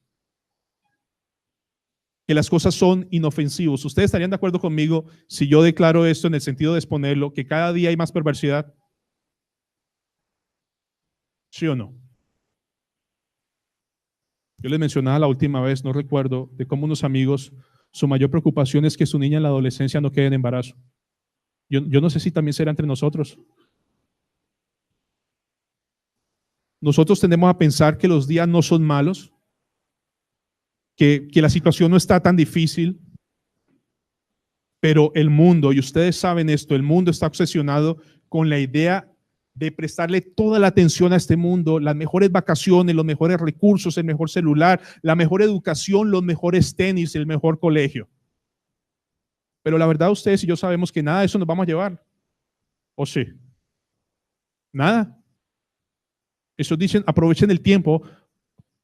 Que las cosas son inofensivos. ¿Ustedes estarían de acuerdo conmigo si yo declaro esto en el sentido de exponerlo, que cada día hay más perversidad? ¿Sí o no? Yo les mencionaba la última vez, no recuerdo, de cómo unos amigos, su mayor preocupación es que su niña en la adolescencia no quede en embarazo. Yo no sé si también será entre nosotros. Nosotros tendemos a pensar que los días no son malos, que la situación no está tan difícil, pero el mundo, y ustedes saben esto, el mundo está obsesionado con la idea de prestarle toda la atención a este mundo, las mejores vacaciones, los mejores recursos, el mejor celular, la mejor educación, los mejores tenis, el mejor colegio. Pero la verdad ustedes y yo sabemos que nada de eso nos vamos a llevar. ¿O sí? Nada. Eso dicen, aprovechen el tiempo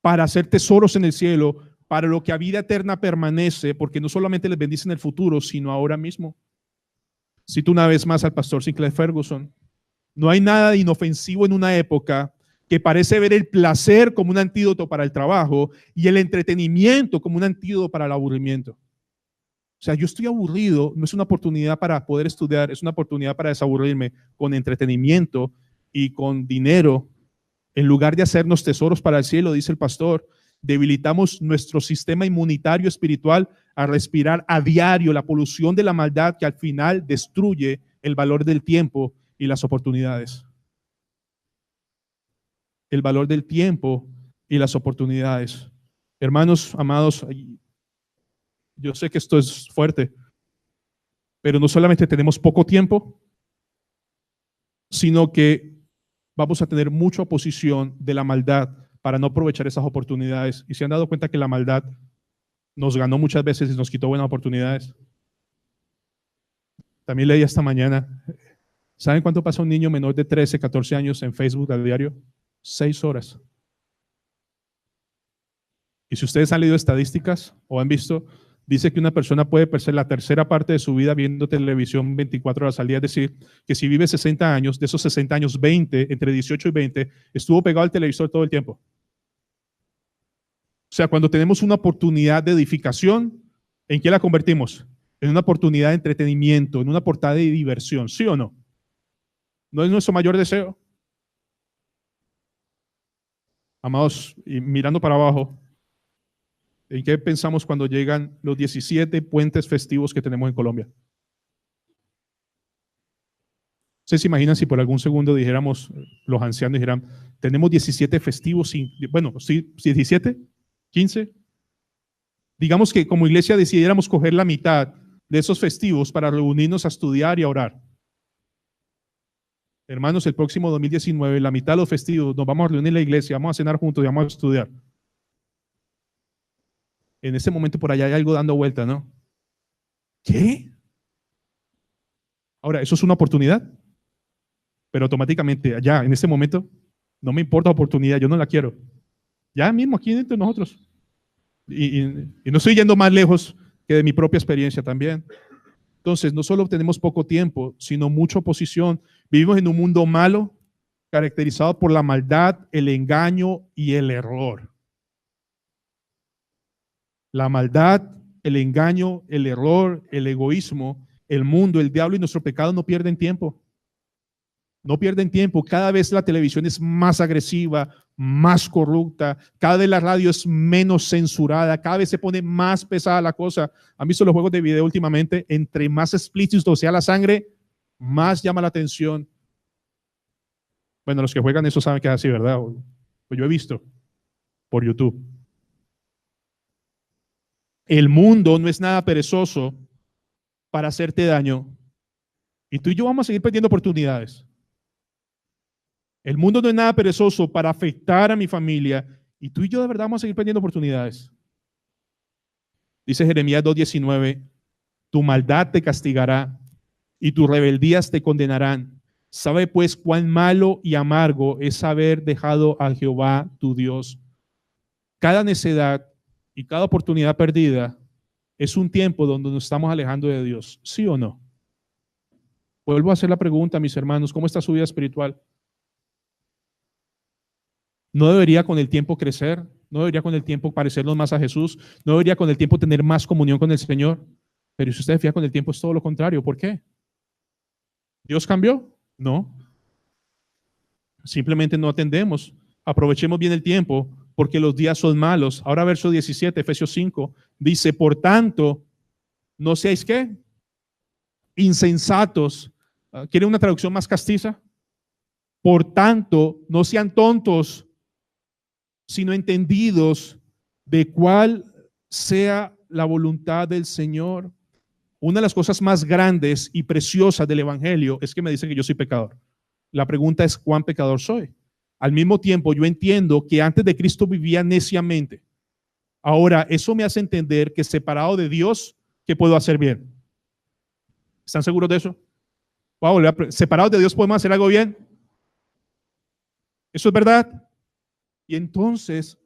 para hacer tesoros en el cielo, para lo que a vida eterna permanece, porque no solamente les bendice en el futuro, sino ahora mismo. Cito una vez más al pastor Sinclair Ferguson. No hay nada inofensivo en una época que parece ver el placer como un antídoto para el trabajo y el entretenimiento como un antídoto para el aburrimiento. O sea, yo estoy aburrido, no es una oportunidad para poder estudiar, es una oportunidad para desaburrirme con entretenimiento y con dinero. En lugar de hacernos tesoros para el cielo, dice el pastor, debilitamos nuestro sistema inmunitario espiritual a respirar a diario la polución de la maldad que al final destruye el valor del tiempo y las oportunidades. El valor del tiempo y las oportunidades. Hermanos, amados, yo sé que esto es fuerte, pero no solamente tenemos poco tiempo, sino que vamos a tener mucha oposición de la maldad para no aprovechar esas oportunidades. Y se han dado cuenta que la maldad nos ganó muchas veces y nos quitó buenas oportunidades. También leí esta mañana, ¿saben cuánto pasa un niño menor de 13, 14 años en Facebook a diario? 6 horas. Y si ustedes han leído estadísticas o han visto, dice que una persona puede perder la tercera parte de su vida viendo televisión 24 horas al día. Es decir, que si vive 60 años, de esos 60 años, 20, entre 18 y 20, estuvo pegado al televisor todo el tiempo. O sea, cuando tenemos una oportunidad de edificación, ¿en qué la convertimos? En una oportunidad de entretenimiento, en una oportunidad de diversión, ¿sí o no? ¿No es nuestro mayor deseo? Amados, y mirando para abajo, ¿en qué pensamos cuando llegan los 17 puentes festivos que tenemos en Colombia? ¿Ustedes se imaginan si por algún segundo dijéramos, los ancianos dijeran, tenemos 17 festivos, bueno, sí, 17, 15? Digamos que como iglesia decidiéramos coger la mitad de esos festivos para reunirnos a estudiar y a orar. Hermanos, el próximo 2019, la mitad de los festivos, nos vamos a reunir en la iglesia, vamos a cenar juntos y vamos a estudiar. En ese momento por allá hay algo dando vuelta, ¿no? ¿Qué? Ahora, ¿eso es una oportunidad? Pero automáticamente, allá, en ese momento, no me importa la oportunidad, yo no la quiero. Ya mismo, aquí dentro de nosotros. Y no estoy yendo más lejos que de mi propia experiencia también. Entonces, no solo tenemos poco tiempo, sino mucha oposición. Vivimos en un mundo malo, caracterizado por la maldad, el engaño y el error. La maldad, el engaño, el error, el egoísmo, el mundo, el diablo y nuestro pecado no pierden tiempo. No pierden tiempo. Cada vez la televisión es más agresiva, más corrupta. Cada vez la radio es menos censurada. Cada vez se pone más pesada la cosa. ¿Han visto los juegos de video últimamente? Entre más explícito sea la sangre, más llama la atención. Bueno, los que juegan eso saben que es así, ¿verdad? Pues yo he visto por YouTube. El mundo no es nada perezoso para hacerte daño. Y tú y yo vamos a seguir perdiendo oportunidades. El mundo no es nada perezoso para afectar a mi familia. Y tú y yo de verdad vamos a seguir perdiendo oportunidades. Dice Jeremías 2:19, tu maldad te castigará y tus rebeldías te condenarán. Sabe pues cuán malo y amargo es haber dejado a Jehová tu Dios. Cada necedad y cada oportunidad perdida es un tiempo donde nos estamos alejando de Dios, ¿sí o no? Vuelvo a hacer la pregunta, mis hermanos, ¿cómo está su vida espiritual? ¿No debería con el tiempo crecer? ¿No debería con el tiempo parecernos más a Jesús? ¿No debería con el tiempo tener más comunión con el Señor? Pero si usted fija con el tiempo es todo lo contrario. ¿Por qué? ¿Dios cambió? No. Simplemente no atendemos. Aprovechemos bien el tiempo porque los días son malos. Ahora verso 17, Efesios 5, dice, por tanto, no seáis ¿qué? Insensatos. ¿Quiere una traducción más castiza? Por tanto, no sean tontos, sino entendidos de cuál sea la voluntad del Señor. Una de las cosas más grandes y preciosas del Evangelio es que me dicen que yo soy pecador. La pregunta es, ¿cuán pecador soy? Al mismo tiempo, yo entiendo que antes de Cristo vivía neciamente. Ahora, eso me hace entender que separado de Dios, ¿qué puedo hacer bien? ¿Están seguros de eso? Wow, separados de Dios, ¿podemos hacer algo bien? ¿Eso es verdad? Y entonces,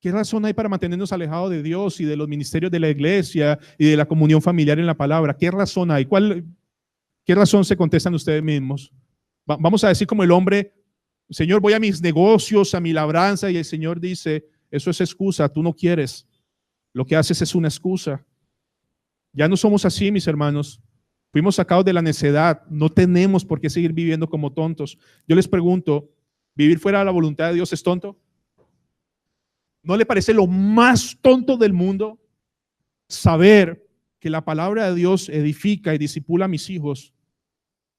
¿qué razón hay para mantenernos alejados de Dios y de los ministerios de la iglesia y de la comunión familiar en la palabra? ¿Qué razón hay? ¿Qué razón se contestan ustedes mismos? Vamos a decir como el hombre, Señor, voy a mis negocios, a mi labranza, y el Señor dice, eso es excusa, tú no quieres. Lo que haces es una excusa. Ya no somos así, mis hermanos. Fuimos sacados de la necedad. No tenemos por qué seguir viviendo como tontos. Yo les pregunto, ¿vivir fuera de la voluntad de Dios es tonto? ¿No le parece lo más tonto del mundo saber que la palabra de Dios edifica y discipula a mis hijos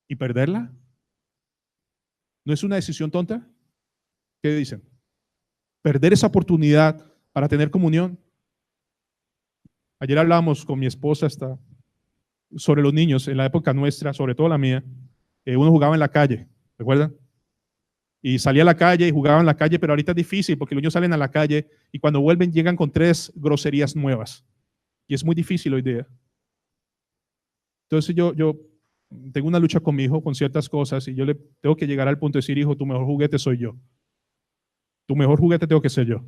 y perderla? ¿No es una decisión tonta? ¿Qué dicen? Perder esa oportunidad para tener comunión. Ayer hablábamos con mi esposa sobre los niños en la época nuestra, sobre todo la mía. Uno jugaba en la calle ¿Recuerdan? Y salía a la calle y jugaba en la calle, pero ahorita es difícil porque los niños salen a la calle y cuando vuelven llegan con 3 groserías nuevas. Y es muy difícil hoy día. Entonces yo tengo una lucha con mi hijo con ciertas cosas y yo le tengo que llegar al punto de decir, hijo, tu mejor juguete soy yo. Tu mejor juguete tengo que ser yo.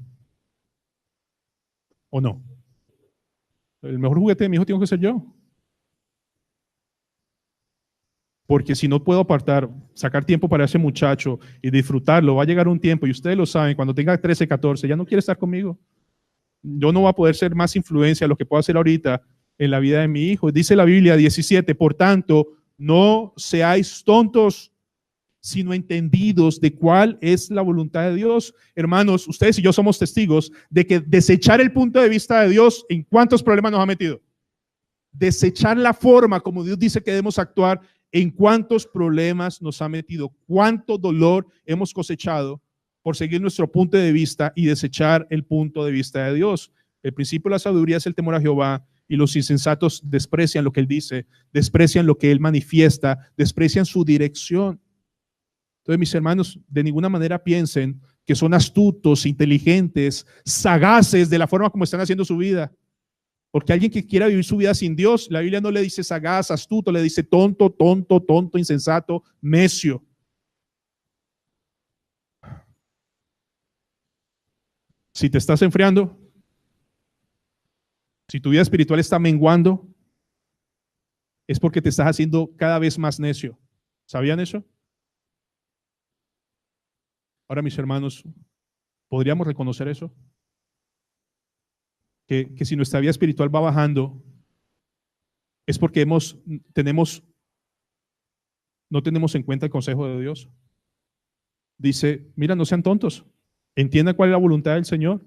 ¿O no? El mejor juguete de mi hijo tengo que ser yo. Porque si no puedo apartar, sacar tiempo para ese muchacho y disfrutarlo, va a llegar un tiempo, y ustedes lo saben, cuando tenga 13, 14, ya no quiere estar conmigo. Yo no voy a poder ser más influencia a lo que puedo hacer ahorita en la vida de mi hijo. Dice la Biblia 17, por tanto, no seáis tontos, sino entendidos de cuál es la voluntad de Dios. Hermanos, ustedes y yo somos testigos de que desechar el punto de vista de Dios, ¿en cuántos problemas nos ha metido? Desechar la forma como Dios dice que debemos actuar, ¿en cuántos problemas nos ha metido? ¿Cuánto dolor hemos cosechado por seguir nuestro punto de vista y desechar el punto de vista de Dios? El principio de la sabiduría es el temor a Jehová, y los insensatos desprecian lo que Él dice, desprecian lo que Él manifiesta, desprecian su dirección. Entonces, mis hermanos, de ninguna manera piensen que son astutos, inteligentes, sagaces de la forma como están haciendo su vida. Porque alguien que quiera vivir su vida sin Dios, la Biblia no le dice sagaz, astuto, le dice tonto, tonto, tonto, insensato, necio. Si te estás enfriando, si tu vida espiritual está menguando, es porque te estás haciendo cada vez más necio. ¿Sabían eso? Ahora, mis hermanos, ¿podríamos reconocer eso? Que si nuestra vida espiritual va bajando, es porque no tenemos en cuenta el consejo de Dios. Dice, mira, no sean tontos, entiendan cuál es la voluntad del Señor,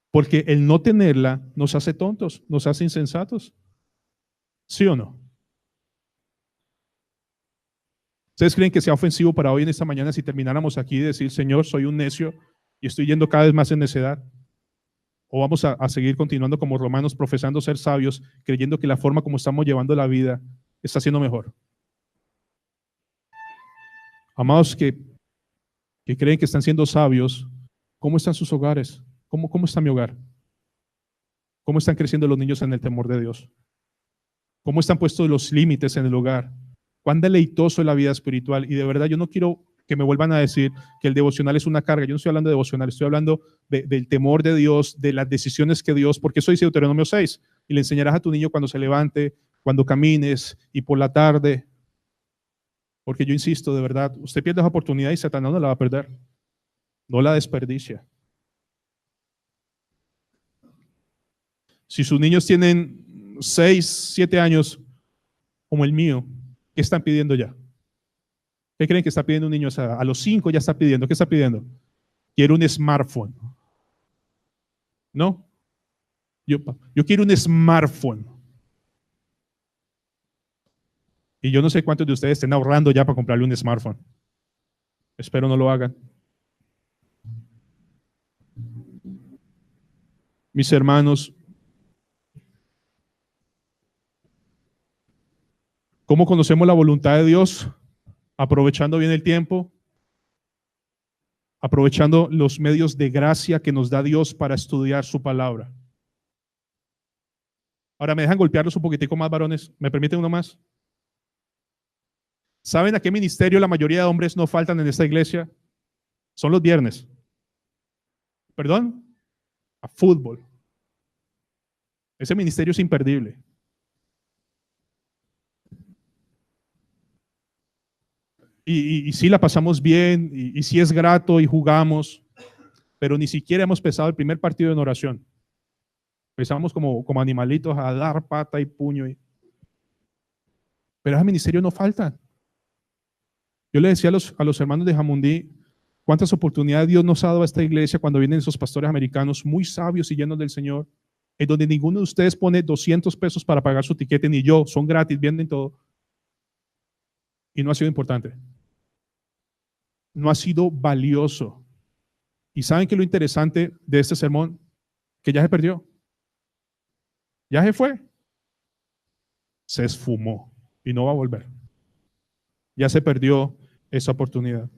porque el no tenerla nos hace tontos, nos hace insensatos. ¿Sí o no? ¿Ustedes creen que sea ofensivo para hoy en esta mañana si termináramos aquí y decir, Señor, soy un necio y estoy yendo cada vez más en necedad? ¿O vamos a seguir continuando como romanos, profesando ser sabios, creyendo que la forma como estamos llevando la vida está siendo mejor? Amados que creen que están siendo sabios, ¿cómo están sus hogares? ¿Cómo está mi hogar? ¿Cómo están creciendo los niños en el temor de Dios? ¿Cómo están puestos los límites en el hogar? ¿Cuán deleitoso es la vida espiritual? Y de verdad yo no quiero que me vuelvan a decir que el devocional es una carga. Yo no estoy hablando de devocional, estoy hablando del temor de Dios, de las decisiones que Dios, porque eso dice Deuteronomio 6, y le enseñarás a tu niño cuando se levante, cuando camines y por la tarde. Porque yo insisto, de verdad, usted pierde esa oportunidad y Satanás no la va a perder. No la desperdicia. Si sus niños tienen 6, 7 años, como el mío, ¿qué están pidiendo ya? ¿Qué creen que está pidiendo un niño? O sea, a los 5 ya está pidiendo. ¿Qué está pidiendo? Quiero un smartphone. ¿No? Yo quiero un smartphone. Y yo no sé cuántos de ustedes estén ahorrando ya para comprarle un smartphone. Espero no lo hagan. Mis hermanos, ¿cómo conocemos la voluntad de Dios? Aprovechando bien el tiempo, aprovechando los medios de gracia que nos da Dios para estudiar su palabra. Ahora me dejan golpearlos un poquitico más, varones. ¿Me permiten uno más? ¿Saben a qué ministerio la mayoría de hombres no faltan en esta iglesia? Son los viernes. ¿Perdón? A fútbol. Ese ministerio es imperdible. Y sí la pasamos bien, y sí es grato y jugamos, pero ni siquiera hemos empezado el primer partido en oración. Empezamos como animalitos a dar pata y puño. Pero ese ministerio no falta. Yo le decía a los hermanos de Jamundí, cuántas oportunidades Dios nos ha dado a esta iglesia cuando vienen esos pastores americanos muy sabios y llenos del Señor, en donde ninguno de ustedes pone 200 pesos para pagar su tiquete, ni yo, son gratis, vienen todo. Y no ha sido importante. No ha sido valioso. ¿Y saben qué es lo interesante de este sermón? Que ya se perdió. Ya se fue. Se esfumó y no va a volver. Ya se perdió esa oportunidad.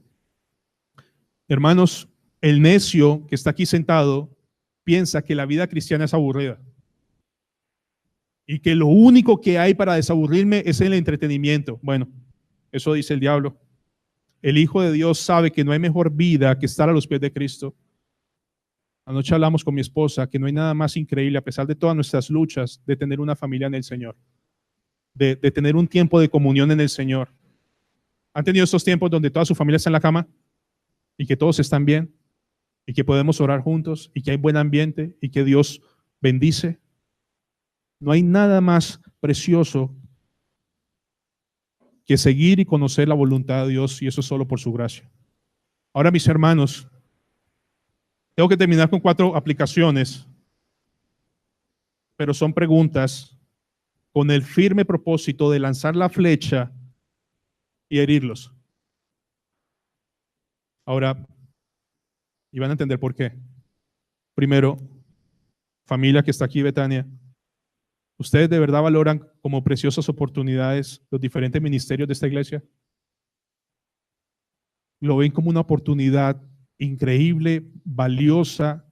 Hermanos, el necio que está aquí sentado piensa que la vida cristiana es aburrida y que lo único que hay para desaburrirme es el entretenimiento. Bueno, eso dice el diablo. El Hijo de Dios sabe que no hay mejor vida que estar a los pies de Cristo. Anoche hablamos con mi esposa que no hay nada más increíble, a pesar de todas nuestras luchas, de tener una familia en el Señor, de tener un tiempo de comunión en el Señor. ¿Han tenido estos tiempos donde toda su familia está en la cama y que todos están bien y que podemos orar juntos y que hay buen ambiente y que Dios bendice? No hay nada más precioso que seguir y conocer la voluntad de Dios, y eso es solo por su gracia. Ahora, mis hermanos, tengo que terminar con 4 aplicaciones, pero son preguntas con el firme propósito de lanzar la flecha y herirlos. Ahora, y van a entender por qué. Primero, familia que está aquí, Betania, ¿ustedes de verdad valoran como preciosas oportunidades los diferentes ministerios de esta iglesia? ¿Lo ven como una oportunidad increíble, valiosa,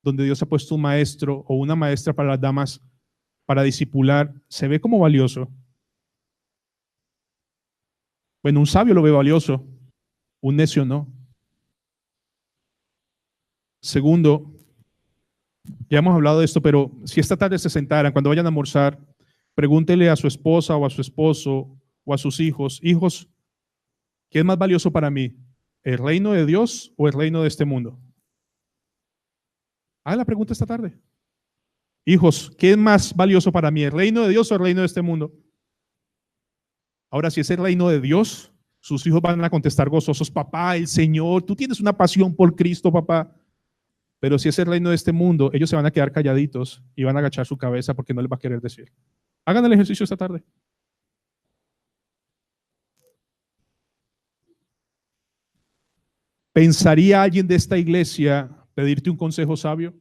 donde Dios ha puesto un maestro o una maestra para las damas para discipular? ¿Se ve como valioso? Bueno, un sabio lo ve valioso, un necio no. Segundo, ya hemos hablado de esto, pero si esta tarde se sentaran, cuando vayan a almorzar, pregúntele a su esposa o a su esposo o a sus hijos: hijos, ¿qué es más valioso para mí? ¿El reino de Dios o el reino de este mundo? Hagan la pregunta esta tarde. Hijos, ¿qué es más valioso para mí? ¿El reino de Dios o el reino de este mundo? Ahora, si es el reino de Dios, sus hijos van a contestar gozosos: papá, el Señor, tú tienes una pasión por Cristo, papá. Pero si es el reino de este mundo, ellos se van a quedar calladitos y van a agachar su cabeza porque no les va a querer decir. Hagan el ejercicio esta tarde. ¿Pensaría alguien de esta iglesia pedirte un consejo sabio?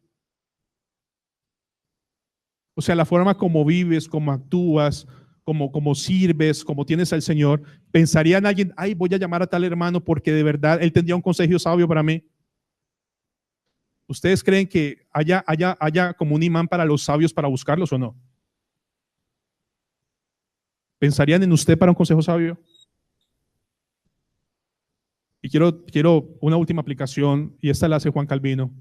O sea, la forma como vives, como actúas, como sirves, como tienes al Señor. ¿Pensaría en alguien: ay, voy a llamar a tal hermano porque de verdad él tendría un consejo sabio para mí? ¿Ustedes creen que haya como un imán para los sabios para buscarlos o no? ¿Pensarían en usted para un consejo sabio? Y quiero una última aplicación, y esta la hace Juan Calvino.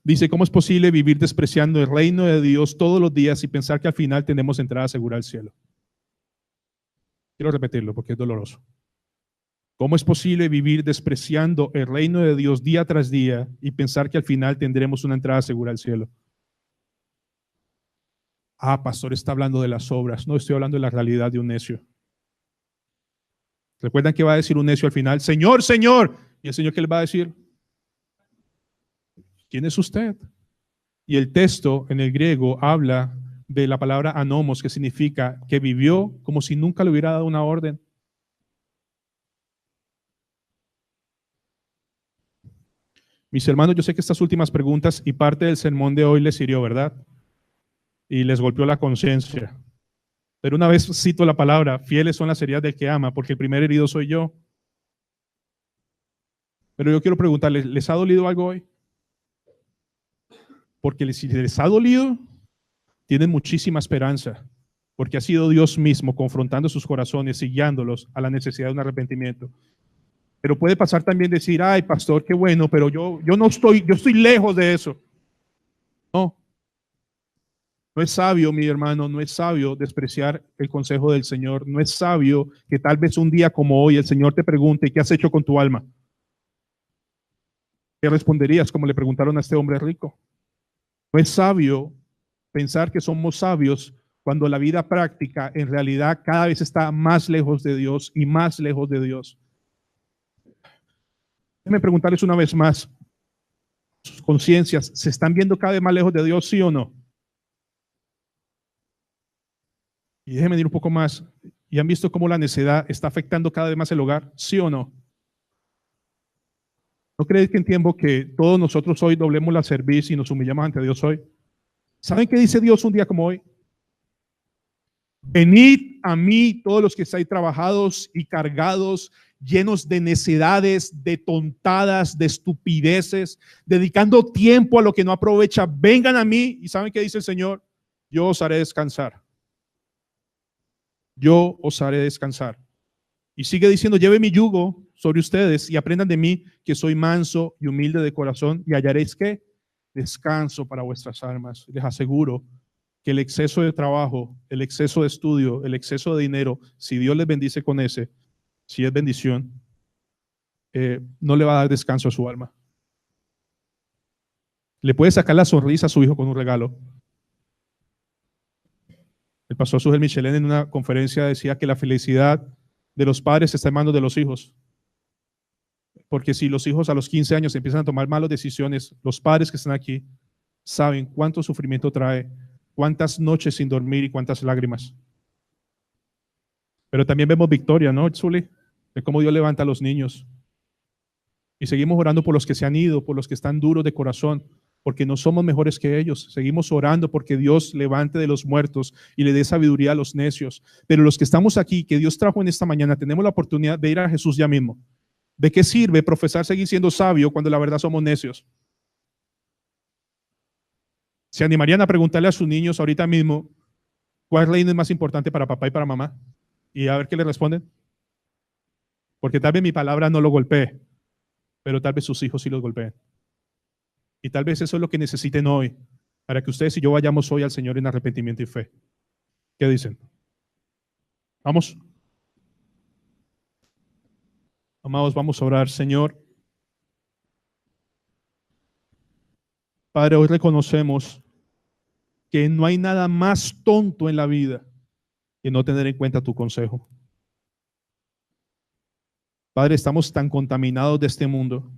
Dice: ¿cómo es posible vivir despreciando el reino de Dios todos los días y pensar que al final tenemos entrada segura al cielo? Quiero repetirlo porque es doloroso. ¿Cómo es posible vivir despreciando el reino de Dios día tras día y pensar que al final tendremos una entrada segura al cielo? Ah, pastor, está hablando de las obras. No, estoy hablando de la realidad de un necio. ¿Recuerdan qué va a decir un necio al final? Señor, Señor. ¿Y el Señor qué le va a decir? ¿Quién es usted? Y el texto en el griego habla de la palabra anomos, que significa que vivió como si nunca le hubiera dado una orden. Mis hermanos, yo sé que estas últimas preguntas y parte del sermón de hoy les sirvió, ¿verdad? Y les golpeó la conciencia. Pero una vez cito la palabra: fieles son las heridas del que ama, porque el primer herido soy yo. Pero yo quiero preguntarles: ¿les ha dolido algo hoy? Porque si les ha dolido, tienen muchísima esperanza, porque ha sido Dios mismo confrontando sus corazones y guiándolos a la necesidad de un arrepentimiento. Pero puede pasar también decir: ay, pastor, qué bueno, pero yo estoy lejos de eso. No. No es sabio, mi hermano, no es sabio despreciar el consejo del Señor. No es sabio que tal vez un día como hoy el Señor te pregunte: ¿qué has hecho con tu alma? ¿Qué responderías como le preguntaron a este hombre rico? No es sabio pensar que somos sabios cuando la vida práctica en realidad cada vez está más lejos de Dios y más lejos de Dios. Déjenme preguntarles una vez más: ¿sus conciencias se están viendo cada vez más lejos de Dios, sí o no? Y déjenme ir un poco más. ¿Y han visto cómo la necedad está afectando cada vez más el hogar? ¿Sí o no? ¿No crees que en tiempo que todos nosotros hoy doblemos la cerviz y nos humillamos ante Dios hoy? ¿Saben qué dice Dios un día como hoy? Venid a mí todos los que estáis trabajados y cargados, llenos de necedades, de tontadas, de estupideces, dedicando tiempo a lo que no aprovecha, vengan a mí y ¿saben qué dice el Señor? Yo os haré descansar. Yo os haré descansar. Y sigue diciendo, lleve mi yugo sobre ustedes y aprendan de mí que soy manso y humilde de corazón y hallaréis ¿qué? Descanso para vuestras almas. Les aseguro que el exceso de trabajo, el exceso de estudio, el exceso de dinero, si Dios les bendice con ese, si es bendición, no le va a dar descanso a su alma. Le puede sacar la sonrisa a su hijo con un regalo. El pastor Sujel Michelén en una conferencia decía que la felicidad de los padres está en manos de los hijos. Porque si los hijos a los 15 años empiezan a tomar malas decisiones, los padres que están aquí saben cuánto sufrimiento trae, cuántas noches sin dormir y cuántas lágrimas. Pero también vemos victoria, ¿no, Zuli? De cómo Dios levanta a los niños. Y seguimos orando por los que se han ido, por los que están duros de corazón, porque no somos mejores que ellos. Seguimos orando porque Dios levante de los muertos y le dé sabiduría a los necios. Pero los que estamos aquí, que Dios trajo en esta mañana, tenemos la oportunidad de ir a Jesús ya mismo. ¿De qué sirve profesar seguir siendo sabio cuando la verdad somos necios? ¿Se animarían a preguntarle a sus niños ahorita mismo cuál reino es más importante para papá y para mamá? Y a ver qué le responden. Porque tal vez mi palabra no lo golpee, pero tal vez sus hijos sí los golpeen. Y tal vez eso es lo que necesiten hoy, para que ustedes y yo vayamos hoy al Señor en arrepentimiento y fe. ¿Qué dicen? ¿Vamos? Amados, vamos a orar. Señor, Padre, hoy reconocemos que no hay nada más tonto en la vida que no tener en cuenta tu consejo. Padre, estamos tan contaminados de este mundo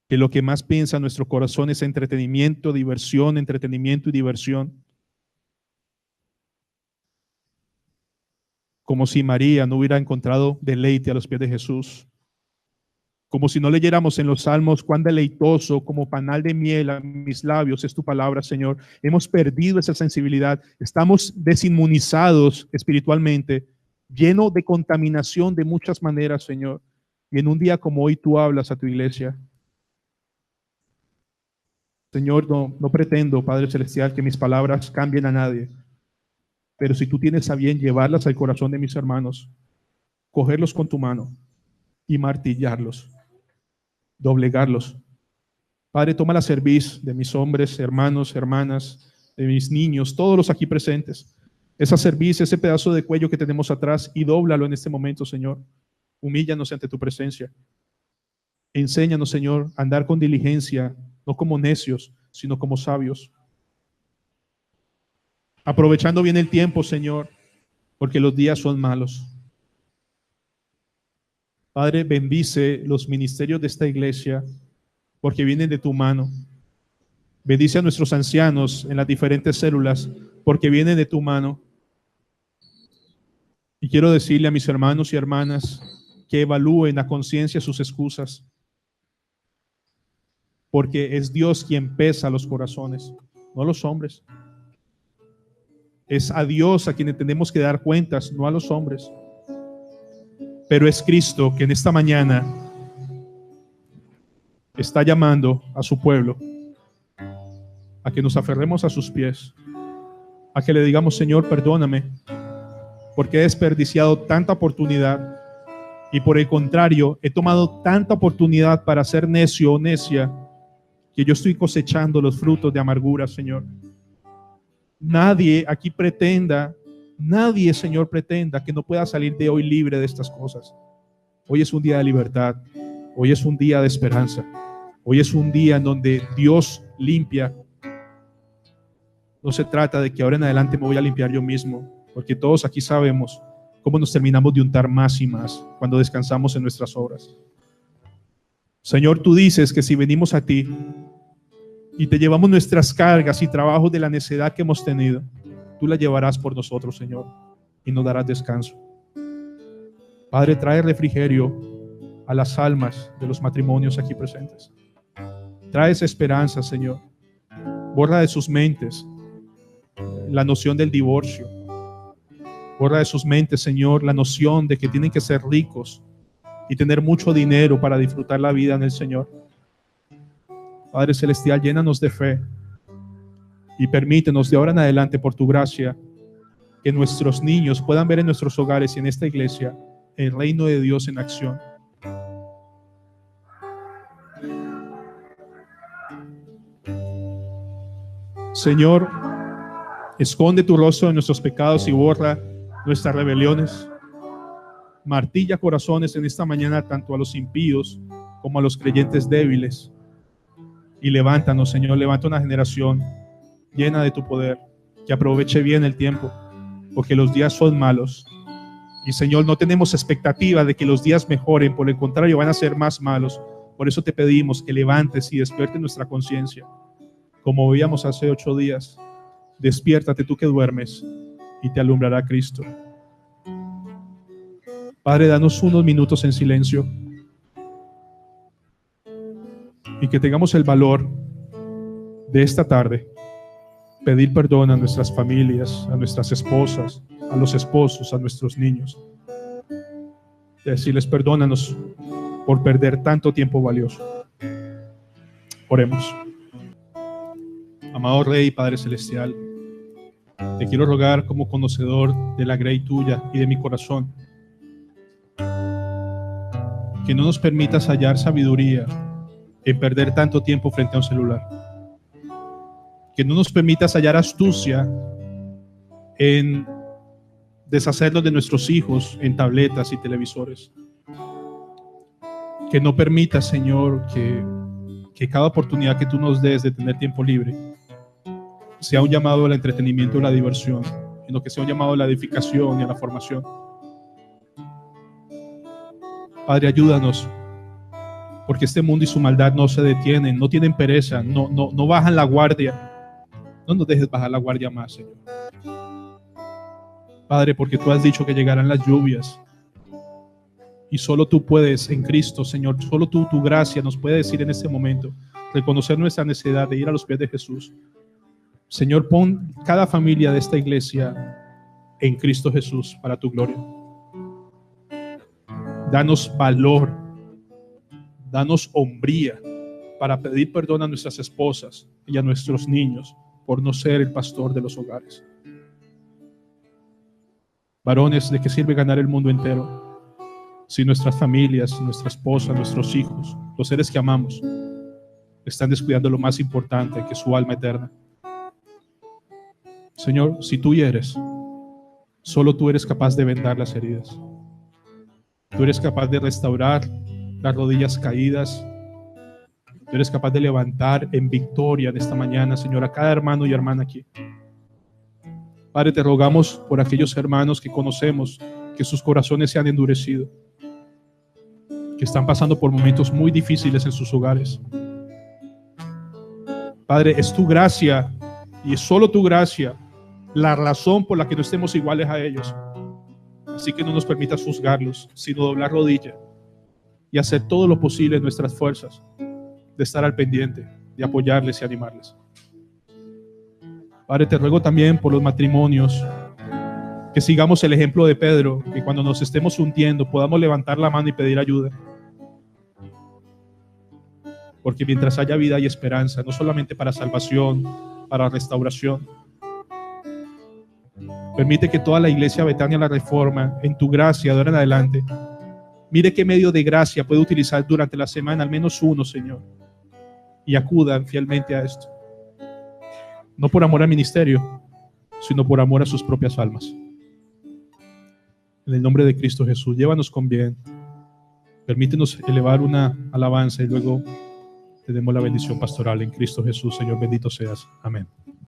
que lo que más piensa nuestro corazón es entretenimiento, diversión, entretenimiento y diversión. Como si María no hubiera encontrado deleite a los pies de Jesús. Como si no leyéramos en los salmos cuán deleitoso, como panal de miel a mis labios es tu palabra, Señor. Hemos perdido esa sensibilidad. Estamos desinmunizados espiritualmente, lleno de contaminación de muchas maneras, Señor. Y en un día como hoy tú hablas a tu iglesia. Señor, no pretendo, Padre Celestial, que mis palabras cambien a nadie. Pero si tú tienes a bien llevarlas al corazón de mis hermanos, cogerlos con tu mano y martillarlos, doblegarlos. Padre, toma la cerviz de mis hombres, hermanos, hermanas, de mis niños, todos los aquí presentes. Esa cerviz, ese pedazo de cuello que tenemos atrás y dóblalo en este momento, Señor. Humíllanos ante tu presencia. Enséñanos, Señor, a andar con diligencia, no como necios, sino como sabios. Aprovechando bien el tiempo, Señor, porque los días son malos. Padre, bendice los ministerios de esta iglesia, porque vienen de tu mano. Bendice a nuestros ancianos en las diferentes células, porque vienen de tu mano. Y quiero decirle a mis hermanos y hermanas que evalúen a conciencia sus excusas, porque es Dios quien pesa los corazones, no los hombres. Es a Dios a quien tenemos que dar cuentas, no a los hombres. Pero es Cristo que en esta mañana está llamando a su pueblo a que nos aferremos a sus pies, a que le digamos, Señor, perdóname, porque he desperdiciado tanta oportunidad y por el contrario, he tomado tanta oportunidad para ser necio o necia que yo estoy cosechando los frutos de amargura, Señor. Nadie aquí pretenda, nadie, Señor, pretenda que no pueda salir de hoy libre de estas cosas. Hoy es un día de libertad, hoy es un día de esperanza, hoy es un día en donde Dios limpia. No se trata de que ahora en adelante me voy a limpiar yo mismo, porque todos aquí sabemos cómo nos terminamos de untar más y más cuando descansamos en nuestras obras. Señor, tú dices que si venimos a ti y te llevamos nuestras cargas y trabajos de la necedad que hemos tenido, tú la llevarás por nosotros, Señor, y nos darás descanso. Padre, trae refrigerio a las almas de los matrimonios aquí presentes. Trae esa esperanza, Señor. Borra de sus mentes la noción del divorcio. Borra de sus mentes, Señor, la noción de que tienen que ser ricos y tener mucho dinero para disfrutar la vida en el Señor. Padre Celestial, llénanos de fe y permítenos de ahora en adelante, por tu gracia, que nuestros niños puedan ver en nuestros hogares y en esta iglesia el reino de Dios en acción. Señor, esconde tu rostro de nuestros pecados y borra nuestras rebeliones. Martilla corazones en esta mañana tanto a los impíos como a los creyentes débiles. Y levántanos, Señor, levanta una generación llena de tu poder, que aproveche bien el tiempo, porque los días son malos. Y Señor, no tenemos expectativa de que los días mejoren, por el contrario, van a ser más malos. Por eso te pedimos que levantes y despiertes nuestra conciencia. Como veíamos hace 8 días, despiértate tú que duermes y te alumbrará Cristo. Padre, danos unos minutos en silencio y que tengamos el valor de esta tarde pedir perdón a nuestras familias, a nuestras esposas, a los esposos, a nuestros niños. Decirles perdónanos por perder tanto tiempo valioso. Oremos. Amado Rey, Padre Celestial, te quiero rogar como conocedor de la grey tuya y de mi corazón, que no nos permitas hallar sabiduría en perder tanto tiempo frente a un celular. Que no nos permitas hallar astucia en deshacernos de nuestros hijos en tabletas y televisores. Que no permitas, Señor, que cada oportunidad que tú nos des de tener tiempo libre sea un llamado al entretenimiento y la diversión, sino que sea un llamado a la edificación y a la formación. Padre, ayúdanos, porque este mundo y su maldad no se detienen, no tienen pereza, no bajan la guardia. No nos dejes bajar la guardia más, Señor. Padre, porque tú has dicho que llegarán las lluvias y solo tú puedes en Cristo, Señor, solo tú, tu gracia nos puede decir en este momento, reconocer nuestra necesidad de ir a los pies de Jesús. Señor, pon cada familia de esta iglesia en Cristo Jesús para tu gloria. Danos valor, danos hombría para pedir perdón a nuestras esposas y a nuestros niños por no ser el pastor de los hogares. Varones, ¿de qué sirve ganar el mundo entero si nuestras familias, nuestra esposa, nuestros hijos, los seres que amamos, están descuidando lo más importante, que es su alma eterna? Señor, si tú hieres, solo tú eres capaz de vendar las heridas. Tú eres capaz de restaurar las rodillas caídas. Tú eres capaz de levantar en victoria en esta mañana, Señor, a cada hermano y hermana aquí. Padre, te rogamos por aquellos hermanos que conocemos, que sus corazones se han endurecido, que están pasando por momentos muy difíciles en sus hogares. Padre, es tu gracia y es solo tu gracia la razón por la que no estemos iguales a ellos. Así que no nos permitas juzgarlos, sino doblar rodilla y hacer todo lo posible en nuestras fuerzas de estar al pendiente, de apoyarles y animarles. Padre, te ruego también por los matrimonios, que sigamos el ejemplo de Pedro, que cuando nos estemos hundiendo podamos levantar la mano y pedir ayuda. Porque mientras haya vida hay esperanza, no solamente para salvación, para restauración. Permite que toda la iglesia Betania La Reforma, en tu gracia, de ahora en adelante, mire qué medio de gracia puede utilizar durante la semana, al menos uno, Señor, y acudan fielmente a esto. No por amor al ministerio, sino por amor a sus propias almas. En el nombre de Cristo Jesús, llévanos con bien. Permítenos elevar una alabanza y luego te demos la bendición pastoral en Cristo Jesús. Señor, bendito seas. Amén.